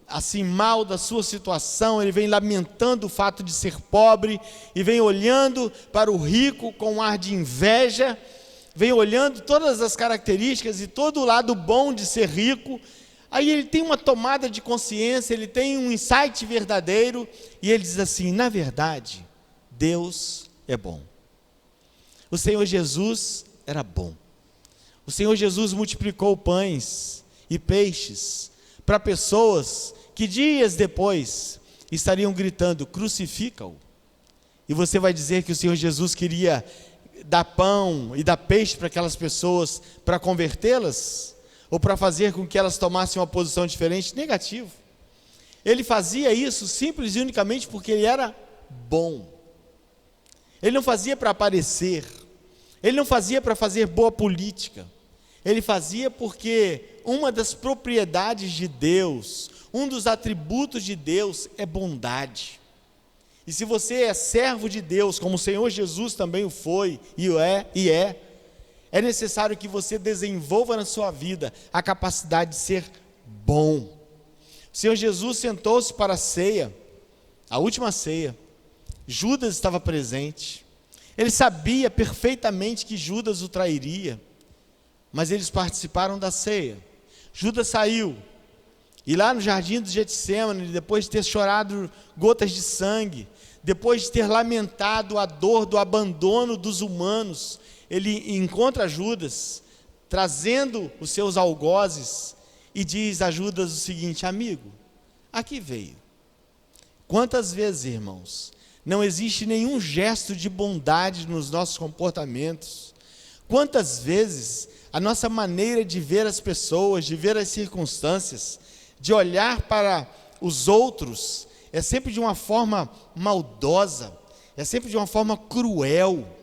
assim mal da sua situação, ele vem lamentando o fato de ser pobre, e vem olhando para o rico com um ar de inveja, vem olhando todas as características e todo o lado bom de ser rico, Aí ele tem uma tomada de consciência, ele tem um insight verdadeiro, e ele diz assim: na verdade, Deus é bom. O Senhor Jesus era bom. O Senhor Jesus multiplicou pães e peixes para pessoas que dias depois estariam gritando: crucifica-o. E você vai dizer que o Senhor Jesus queria dar pão e dar peixe para aquelas pessoas para convertê-las? Ou para fazer com que elas tomassem uma posição diferente? Negativo. Ele fazia isso simples e unicamente porque ele era bom. Ele não fazia para aparecer. Ele não fazia para fazer boa política. Ele fazia porque uma das propriedades de Deus, um dos atributos de Deus é bondade. E se você é servo de Deus, como o Senhor Jesus também o foi e é necessário que você desenvolva na sua vida a capacidade de ser bom. O Senhor Jesus sentou-se para a ceia, a última ceia. Judas estava presente. Ele sabia perfeitamente que Judas o trairia, mas eles participaram da ceia. Judas saiu, e lá no jardim do Getsêmani, depois de ter chorado gotas de sangue, depois de ter lamentado a dor do abandono dos humanos, ele encontra Judas, trazendo os seus algozes, e diz a Judas o seguinte: amigo, aqui veio. Quantas vezes, irmãos, não existe nenhum gesto de bondade nos nossos comportamentos? Quantas vezes a nossa maneira de ver as pessoas, de ver as circunstâncias, de olhar para os outros, é sempre de uma forma maldosa, é sempre de uma forma cruel.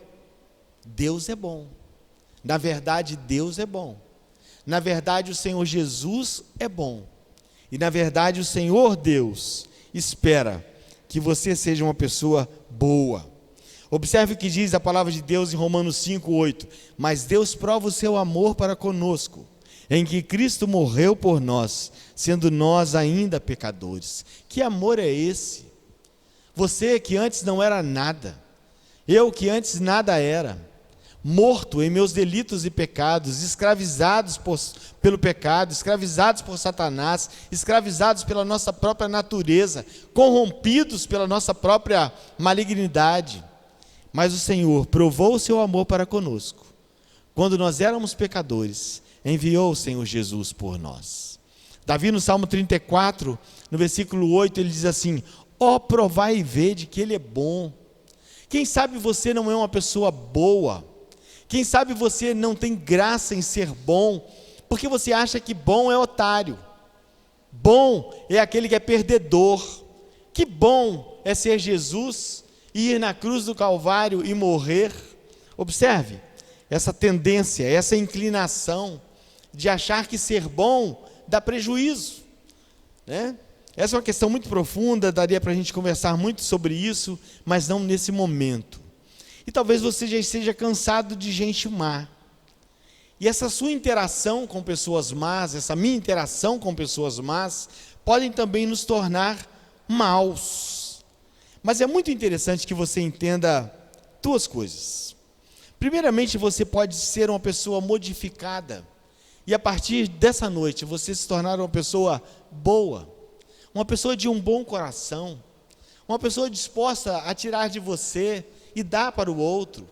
Deus é bom. Na verdade, Deus é bom. Na verdade, o Senhor Jesus é bom. E na verdade, o Senhor Deus espera que você seja uma pessoa boa. Observe o que diz a palavra de Deus em Romanos 5:8. Mas Deus prova o seu amor para conosco, em que Cristo morreu por nós, sendo nós ainda pecadores. Que amor é esse? Você que antes não era nada, eu que antes nada era, morto em meus delitos e pecados, escravizados pelo pecado, escravizados por Satanás, escravizados pela nossa própria natureza, corrompidos pela nossa própria malignidade. Mas o Senhor provou o seu amor para conosco. Quando nós éramos pecadores, enviou o Senhor Jesus por nós. Davi, no Salmo 34, no versículo 8, ele diz assim: ó, provai e vede que Ele é bom. Quem sabe você não é uma pessoa boa? Quem sabe você não tem graça em ser bom, porque você acha que bom é otário. Bom é aquele que é perdedor. Que bom é ser Jesus e ir na cruz do Calvário e morrer. Observe essa tendência, essa inclinação de achar que ser bom dá prejuízo, né? Essa é uma questão muito profunda, daria para a gente conversar muito sobre isso, mas não nesse momento. E talvez você já esteja cansado de gente má. E essa sua interação com pessoas más, essa minha interação com pessoas más, podem também nos tornar maus. Mas é muito interessante que você entenda duas coisas. Primeiramente, você pode ser uma pessoa modificada, e a partir dessa noite você se tornar uma pessoa boa, uma pessoa de um bom coração, uma pessoa disposta a tirar de você e dar para o outro,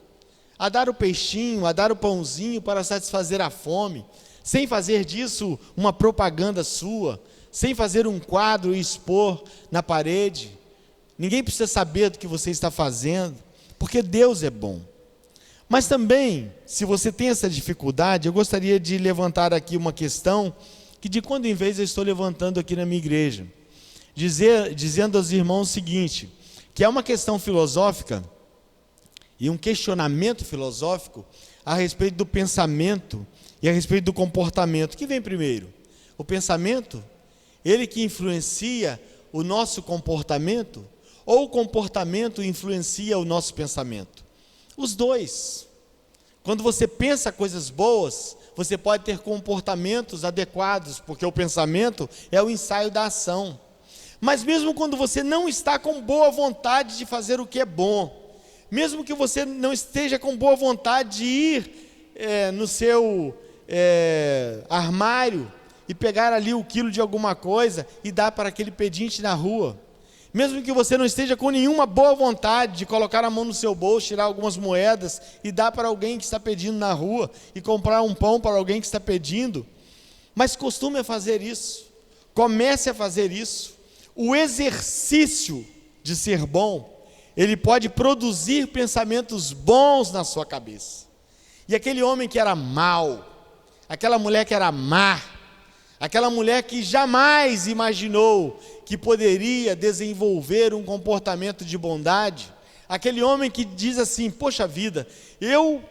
a dar o peixinho, a dar o pãozinho para satisfazer a fome, sem fazer disso uma propaganda sua, sem fazer um quadro e expor na parede. Ninguém precisa saber do que você está fazendo, porque Deus é bom. Mas também, se você tem essa dificuldade, eu gostaria de levantar aqui uma questão que de quando em vez eu estou levantando aqui na minha igreja, dizendo aos irmãos o seguinte, que é uma questão filosófica e um questionamento filosófico a respeito do pensamento e a respeito do comportamento. O que vem primeiro? O pensamento? Ele que influencia o nosso comportamento? Ou o comportamento influencia o nosso pensamento? Os dois. Quando você pensa coisas boas, você pode ter comportamentos adequados, porque o pensamento é o ensaio da ação. Mas mesmo quando você não está com boa vontade de fazer o que é bom, mesmo que você não esteja com boa vontade de ir no seu armário e pegar ali o quilo de alguma coisa e dar para aquele pedinte na rua. Mesmo que você não esteja com nenhuma boa vontade de colocar a mão no seu bolso, tirar algumas moedas e dar para alguém que está pedindo na rua, e comprar um pão para alguém que está pedindo, mas costume a fazer isso, comece a fazer isso. O exercício de ser bom, ele pode produzir pensamentos bons na sua cabeça. E aquele homem que era mau, aquela mulher que era má, aquela mulher que jamais imaginou que poderia desenvolver um comportamento de bondade, aquele homem que diz assim: poxa vida, eu,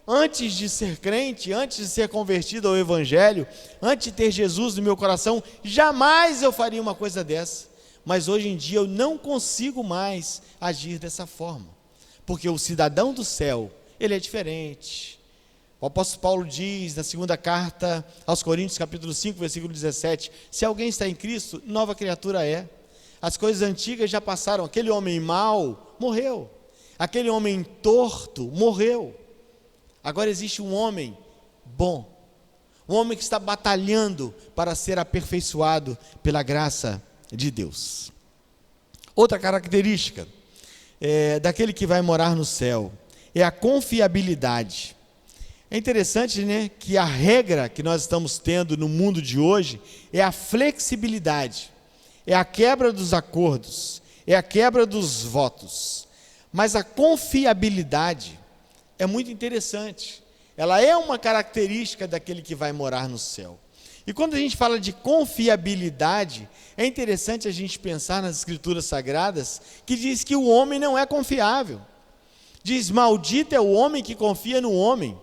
antes de ser crente, antes de ser convertido ao Evangelho, antes de ter Jesus no meu coração, jamais eu faria uma coisa dessa, mas hoje em dia eu não consigo mais agir dessa forma, porque o cidadão do céu, ele é diferente. O apóstolo Paulo diz na segunda carta aos Coríntios, capítulo 5, versículo 17, se alguém está em Cristo, nova criatura é. As coisas antigas já passaram, aquele homem mau morreu, aquele homem torto morreu. Agora existe um homem bom, um homem que está batalhando para ser aperfeiçoado pela graça de Deus. Outra característica daquele que vai morar no céu é a confiabilidade. É interessante, né, que a regra que nós estamos tendo no mundo de hoje é a flexibilidade, é a quebra dos acordos, é a quebra dos votos. Mas a confiabilidade é muito interessante. Ela é uma característica daquele que vai morar no céu. E quando a gente fala de confiabilidade, é interessante a gente pensar nas Escrituras Sagradas, que diz que o homem não é confiável. Diz: maldito é o homem que confia no homem.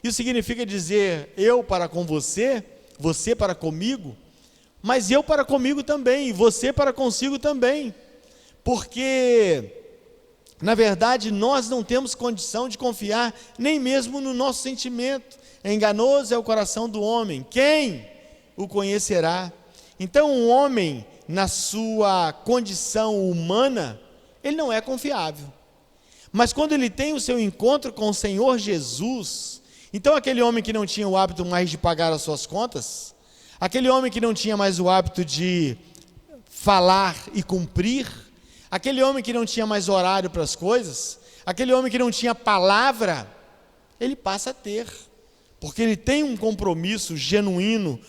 Isso significa dizer eu para com você, você para comigo, mas eu para comigo também, e você para consigo também. Porque, na verdade, nós não temos condição de confiar nem mesmo no nosso sentimento. Enganoso é o coração do homem, quem o conhecerá? Então, um homem, na sua condição humana, ele não é confiável. Mas quando ele tem o seu encontro com o Senhor Jesus, então aquele homem que não tinha o hábito mais de pagar as suas contas, aquele homem que não tinha mais o hábito de falar e cumprir, aquele homem que não tinha mais horário para as coisas, aquele homem que não tinha palavra, ele passa a ter, porque ele tem um compromisso genuíno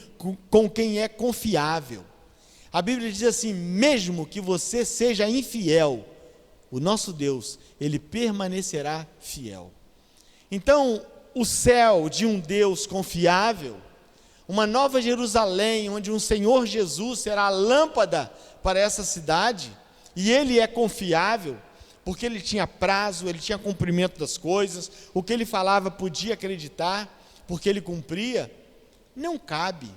com quem é confiável. A Bíblia diz assim: mesmo que você seja infiel, o nosso Deus, ele permanecerá fiel. Então, o céu de um Deus confiável, uma nova Jerusalém, onde um Senhor Jesus será a lâmpada para essa cidade, e ele é confiável, porque ele tinha prazo, ele tinha cumprimento das coisas, o que ele falava podia acreditar, porque ele cumpria. Não cabe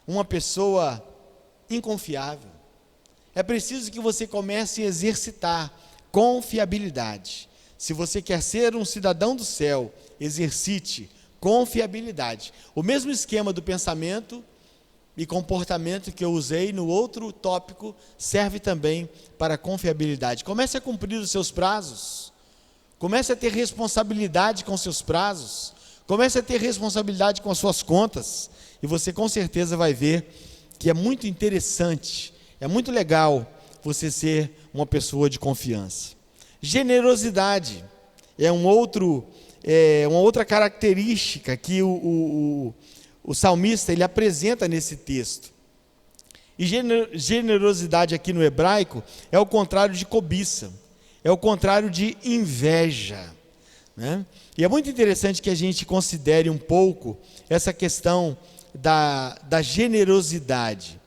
uma pessoa inconfiável. É preciso que você comece a exercitar confiabilidade. Se você quer ser um cidadão do céu, exercite confiabilidade. O mesmo esquema do pensamento e comportamento que eu usei no outro tópico serve também para a confiabilidade. Comece a cumprir os seus prazos. Comece a ter responsabilidade com os seus prazos. Comece a ter responsabilidade com as suas contas. E você com certeza vai ver que é muito interessante, é muito legal você ser uma pessoa de confiança. Generosidade é uma outra característica que o salmista ele apresenta nesse texto. E generosidade aqui no hebraico é o contrário de cobiça, é o contrário de inveja, né? E é muito interessante que a gente considere um pouco essa questão da generosidade,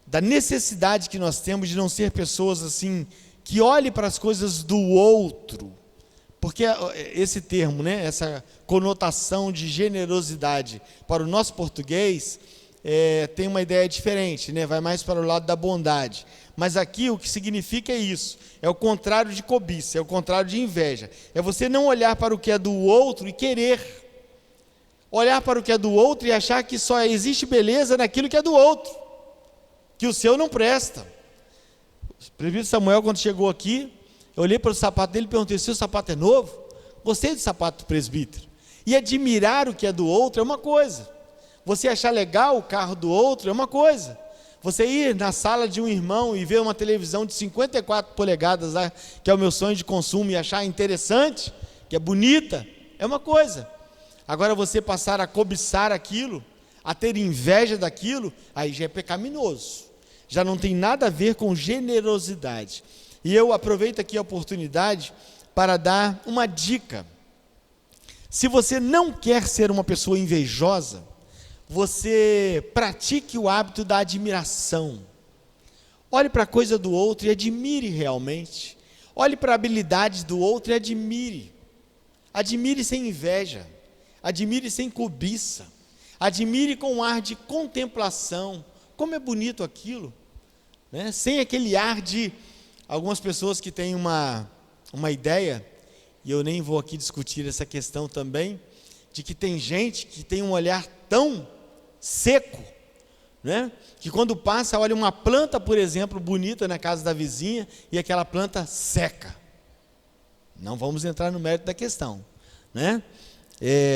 da necessidade que nós temos de não ser pessoas assim, que olhem para as coisas do outro, porque esse termo, né, essa conotação de generosidade para o nosso português tem uma ideia diferente, né, vai mais para o lado da bondade, mas aqui o que significa é isso, é o contrário de cobiça, é o contrário de inveja, é você não olhar para o que é do outro e querer, olhar para o que é do outro e achar que só existe beleza naquilo que é do outro, que o seu não presta. O presbítero Samuel, quando chegou aqui, eu olhei para o sapato dele e perguntei: seu sapato é novo? Gostei do sapato do presbítero. E admirar o que é do outro é uma coisa, Você achar legal o carro do outro é uma coisa. Você ir na sala de um irmão e ver uma televisão de 54 polegadas, que é o meu sonho de consumo, e achar interessante, que é bonita, é uma coisa. Agora você passar a cobiçar aquilo, a ter inveja daquilo, aí já é pecaminoso. Já não tem nada a ver com generosidade. E eu aproveito aqui a oportunidade para dar uma dica. Se você não quer ser uma pessoa invejosa, você pratique o hábito da admiração. Olhe para a coisa do outro e admire realmente. Olhe para a habilidade do outro e admire. Admire sem inveja. Admire sem cobiça. Admire com um ar de contemplação. Como é bonito aquilo, né? Sem aquele ar de... Algumas pessoas que têm uma ideia, e eu nem vou aqui discutir essa questão também, de que tem gente que tem um olhar tão seco, né? Que quando passa, olha uma planta, por exemplo, bonita na casa da vizinha, e aquela planta seca. Não vamos entrar no mérito da questão, né?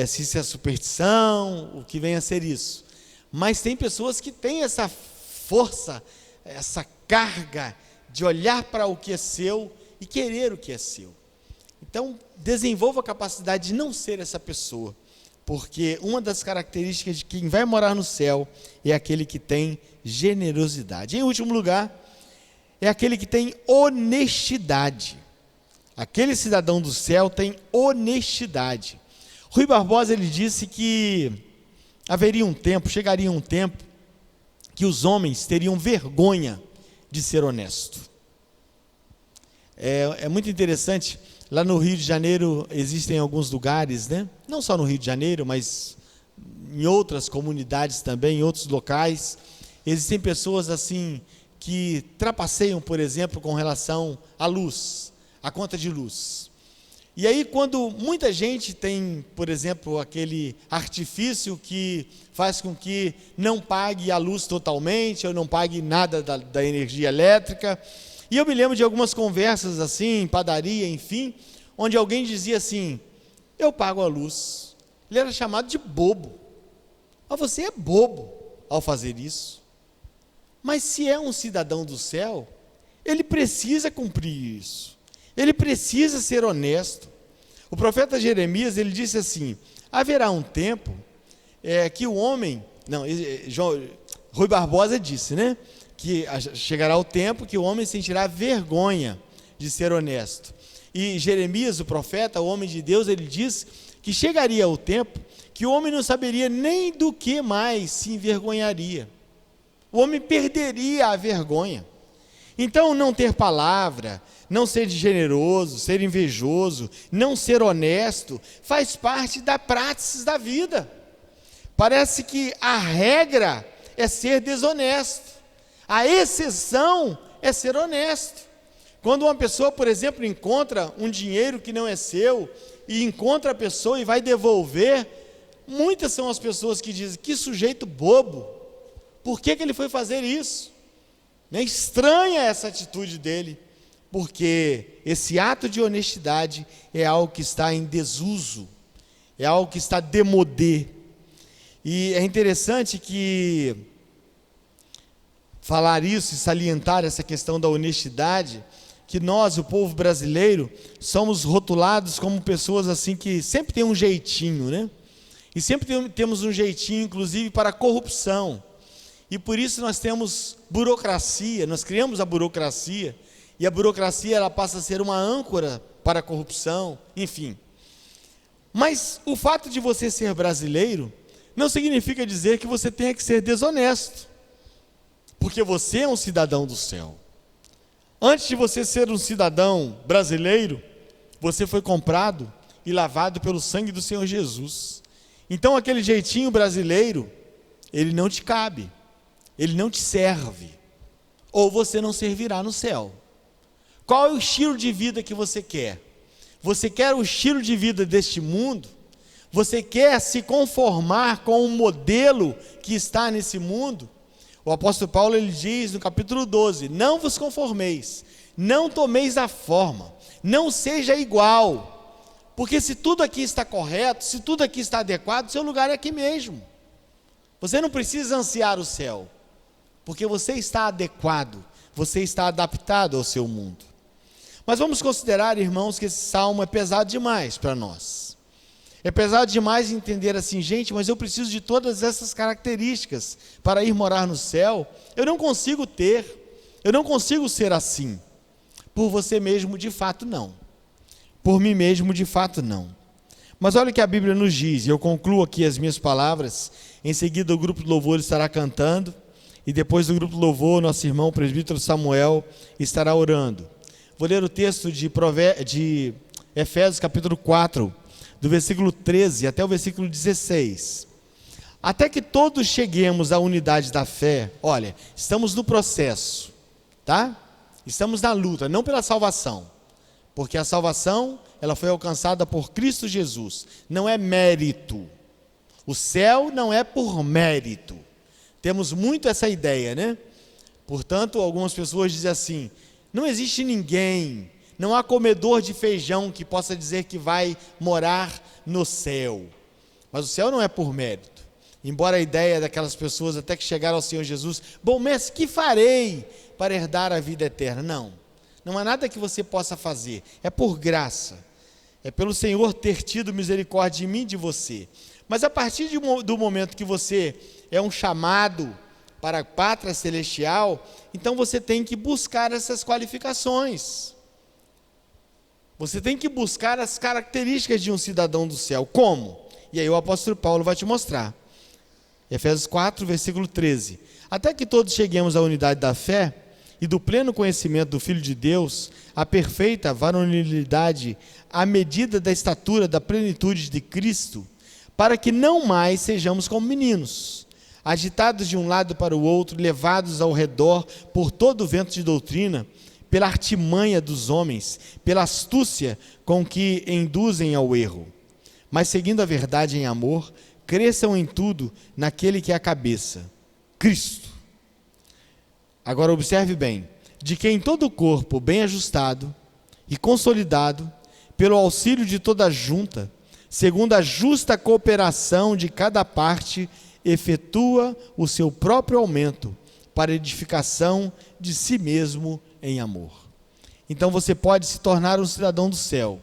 Se isso é superstição, o que vem a ser isso. Mas tem pessoas que têm essa força, essa carga de olhar para o que é seu e querer o que é seu. Então, desenvolva a capacidade de não ser essa pessoa, porque uma das características de quem vai morar no céu é aquele que tem generosidade. Em último lugar, é aquele que tem honestidade. Aquele cidadão do céu tem honestidade. Rui Barbosa, ele disse que chegaria um tempo, que os homens teriam vergonha de ser honesto. É muito interessante, lá no Rio de Janeiro existem alguns lugares, né? Não só no Rio de Janeiro, mas em outras comunidades também, em outros locais, existem pessoas assim, que trapaceiam, por exemplo, com relação à luz, à conta de luz. E aí, quando muita gente tem, por exemplo, aquele artifício que faz com que não pague a luz totalmente, ou não pague nada da energia elétrica. E eu me lembro de algumas conversas assim, em padaria, enfim, onde alguém dizia assim: eu pago a luz. Ele era chamado de bobo. Mas você é bobo ao fazer isso. Mas se é um cidadão do céu, ele precisa cumprir isso. Ele precisa ser honesto. O profeta Jeremias, ele disse assim: haverá um tempo que o homem... Rui Barbosa disse, né? Que chegará o tempo que o homem sentirá vergonha de ser honesto. E Jeremias, o profeta, o homem de Deus, ele diz que chegaria o tempo que o homem não saberia nem do que mais se envergonharia. O homem perderia a vergonha. Então, não ter palavra, não ser generoso, ser invejoso, não ser honesto, faz parte da prática da vida. Parece que a regra é ser desonesto, a exceção é ser honesto. Quando uma pessoa, por exemplo, encontra um dinheiro que não é seu, e encontra a pessoa e vai devolver, muitas são as pessoas que dizem: que sujeito bobo, por que ele foi fazer isso? É estranha essa atitude dele, porque esse ato de honestidade é algo que está em desuso, é algo que está démodé. E é interessante que falar isso e salientar essa questão da honestidade, que nós, o povo brasileiro, somos rotulados como pessoas assim que sempre tem um jeitinho, né? E sempre temos um jeitinho, inclusive, para a corrupção. E por isso nós temos burocracia, nós criamos a burocracia, e a burocracia ela passa a ser uma âncora para a corrupção, enfim. Mas o fato de você ser brasileiro não significa dizer que você tenha que ser desonesto, porque você é um cidadão do céu. Antes de você ser um cidadão brasileiro, você foi comprado e lavado pelo sangue do Senhor Jesus. Então aquele jeitinho brasileiro, ele não te cabe. Ele não te serve, ou você não servirá no céu. Qual é o estilo de vida que você quer? Você quer o estilo de vida deste mundo? Você quer se conformar com o modelo que está nesse mundo? O apóstolo Paulo, ele diz no capítulo 12, não vos conformeis, não tomeis a forma, não seja igual, porque se tudo aqui está correto, se tudo aqui está adequado, seu lugar é aqui mesmo. Você não precisa ansiar o céu, porque você está adequado, você está adaptado ao seu mundo. Mas vamos considerar, irmãos, que esse salmo é pesado demais para nós. É pesado demais entender assim, gente, mas eu preciso de todas essas características para ir morar no céu. Eu não consigo ter, eu não consigo ser assim. Por você mesmo, de fato, não. Por mim mesmo, de fato, não. Mas olha o que a Bíblia nos diz, e eu concluo aqui as minhas palavras. Em seguida o grupo de louvor estará cantando, e depois do grupo de louvor, nosso irmão presbítero Samuel estará orando. Vou ler o texto de Efésios capítulo 4, do versículo 13 até o versículo 16. Até que todos cheguemos à unidade da fé. Olha, estamos no processo, tá? Estamos na luta, não pela salvação, porque a salvação, ela foi alcançada por Cristo Jesus, não é mérito. O céu não é por mérito. Temos muito essa ideia, né? Portanto, algumas pessoas dizem assim, não existe ninguém, não há comedor de feijão que possa dizer que vai morar no céu. Mas o céu não é por mérito. Embora a ideia daquelas pessoas até que chegaram ao Senhor Jesus, bom mestre, que farei para herdar a vida eterna? Não, não há nada que você possa fazer, é por graça, é pelo Senhor ter tido misericórdia de mim e de você. Mas a partir do momento que você é um chamado para a pátria celestial, então você tem que buscar essas qualificações. Você tem que buscar as características de um cidadão do céu. Como? E aí o apóstolo Paulo vai te mostrar. Efésios 4, versículo 13. Até que todos cheguemos à unidade da fé e do pleno conhecimento do Filho de Deus, à perfeita varonilidade, à medida da estatura da plenitude de Cristo, para que não mais sejamos como meninos, agitados de um lado para o outro, levados ao redor por todo o vento de doutrina, pela artimanha dos homens, pela astúcia com que induzem ao erro. Mas seguindo a verdade em amor, cresçam em tudo naquele que é a cabeça, Cristo. Agora observe bem, de quem todo o corpo bem ajustado e consolidado, pelo auxílio de toda a junta, segundo a justa cooperação de cada parte, efetua o seu próprio aumento para edificação de si mesmo em amor. Então você pode se tornar um cidadão do céu,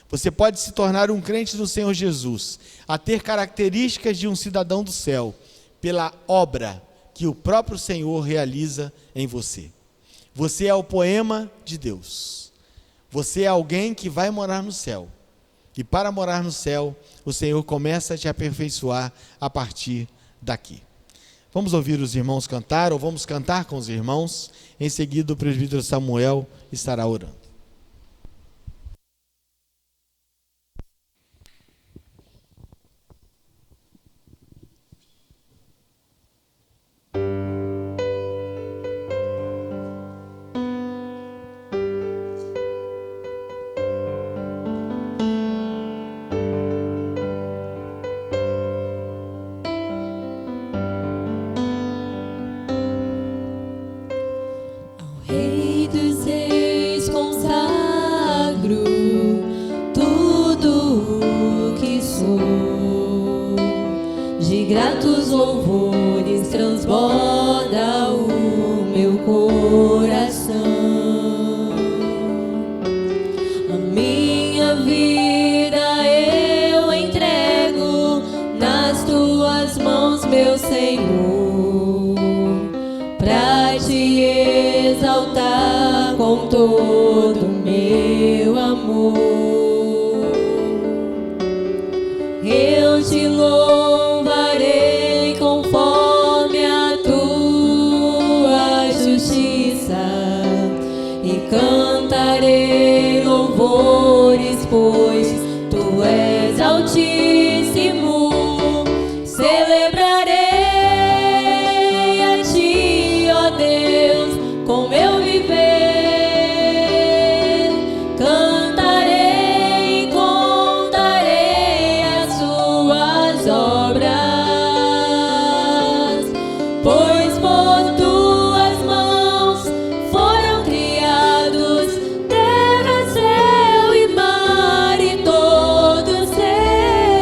você pode se tornar um crente do Senhor Jesus, a ter características de um cidadão do céu, pela obra que o próprio Senhor realiza em você. Você é o poema de Deus, você é alguém que vai morar no céu, e para morar no céu, o Senhor começa a te aperfeiçoar a partir daqui. Vamos ouvir os irmãos cantar, ou vamos cantar com os irmãos. Em seguida o presbítero Samuel estará orando.
Gratos louvores transborda o meu coração. A minha vida eu entrego nas tuas mãos, meu Senhor, pra te exaltar com todo o meu amor. Eu te louvarei conforme a tua justiça e cantarei louvores, pois tu és altíssimo. Celebrarei a ti, ó Deus, com meu viver. Cantarei e contarei as suas obras, pois por tuas mãos foram criados terra, céu e mar e todo ser.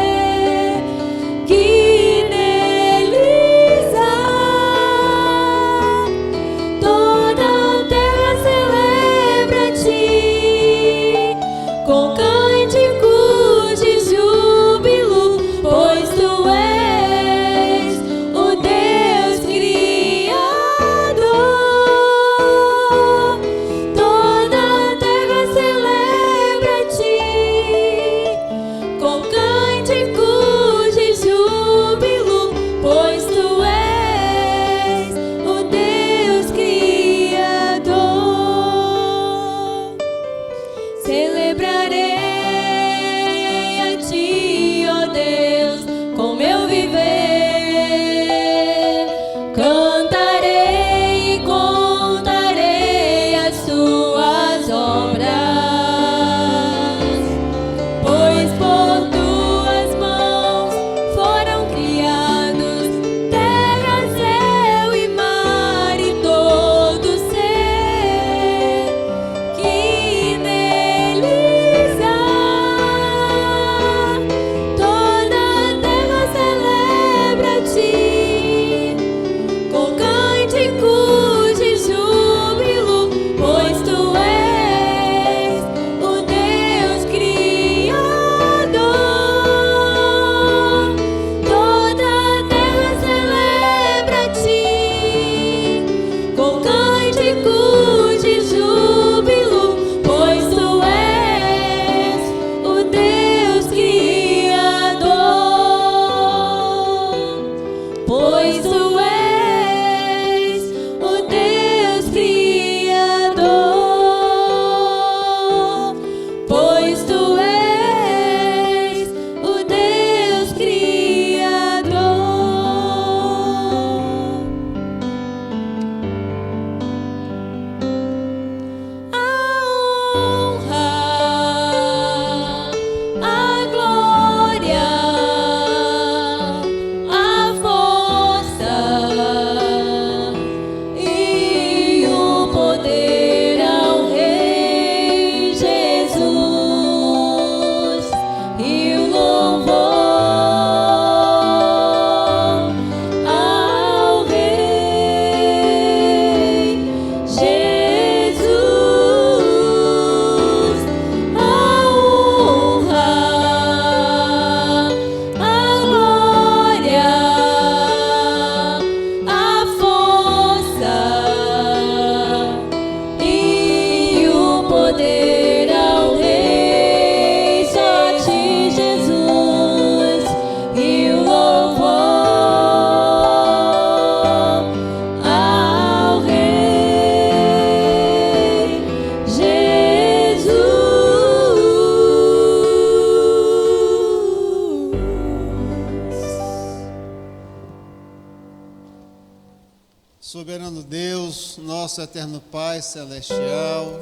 Soberano Deus, nosso eterno Pai celestial,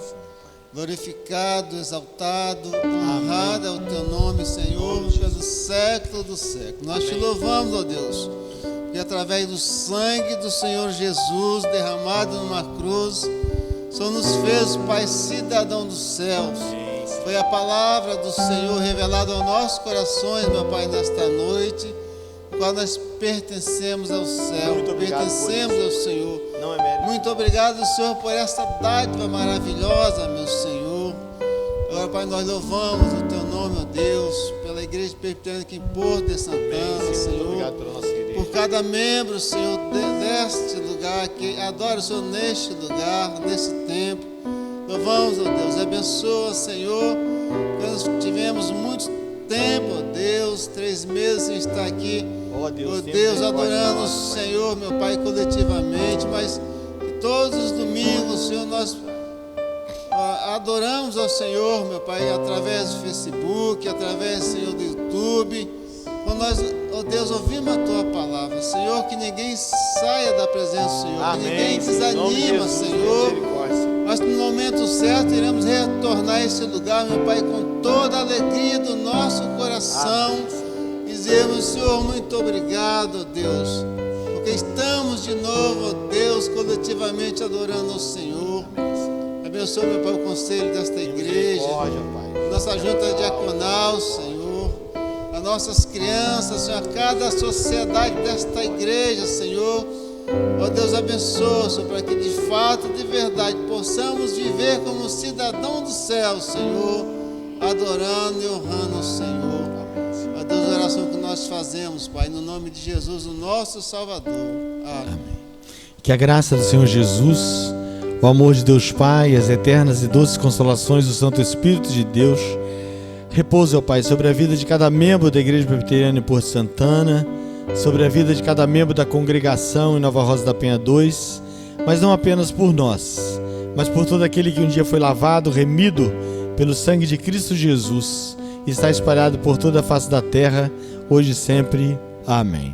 glorificado, exaltado, honrado é o teu nome, Senhor, pelo século do século. Nós te louvamos, ó Deus, que através do sangue do Senhor Jesus derramado numa cruz, o Senhor nos fez, Pai, cidadão dos céus. Foi a palavra do Senhor revelada aos nossos corações, meu Pai, nesta noite, qual nós pertencemos ao céu, pertencemos ao Senhor. Muito obrigado, Senhor, por esta dádiva maravilhosa, meu Senhor. Agora, Pai, nós louvamos o teu nome, ó Deus, pela Igreja Presbiteriana aqui em Porto de Santana, Senhor. Obrigado pela nossa igreja. Por cada membro, Senhor, deste lugar, que adora o Senhor neste lugar, nesse tempo. Louvamos, ó Deus, abençoa, Senhor. Nós tivemos muito tempo, ó Deus, 3 meses sem estar aqui, ó Deus, adorando o Senhor, meu Pai, coletivamente, mas todos os domingos, Senhor, nós adoramos ao Senhor, meu Pai, através do Facebook, através, Senhor, do YouTube, quando nós, ó Deus, ouvimos a Tua palavra, Senhor, que ninguém saia da presença do Senhor, amém, que ninguém desanima, Senhor, mas no momento certo iremos retornar a esse lugar, meu Pai, com toda a alegria do nosso coração, dizemos, Senhor, muito obrigado, Deus, porque estamos de novo, ó Deus, coletivamente adorando ao Senhor. Abençoa, meu Pai, o conselho desta igreja, nossa junta diaconal, Senhor, as nossas crianças, Senhor, cada sociedade desta igreja, Senhor. Ó Deus, abençoa, Senhor, para que de fato, de verdade, possamos viver como cidadão do céu, Senhor, adorando e honrando o Senhor. Ó Deus, a oração que nós fazemos, Pai, no nome de Jesus, o nosso Salvador. Amém.
Que a graça do Senhor Jesus, o amor de Deus Pai, as eternas e doces consolações do Santo Espírito de Deus, repouse, ó Pai, sobre a vida de cada membro da Igreja Presbiteriana em Porto Santana, sobre a vida de cada membro da congregação em Nova Rosa da Penha 2, mas não apenas por nós, mas por todo aquele que um dia foi lavado, remido pelo sangue de Cristo Jesus, e está espalhado por toda a face da terra, hoje e sempre. Amém.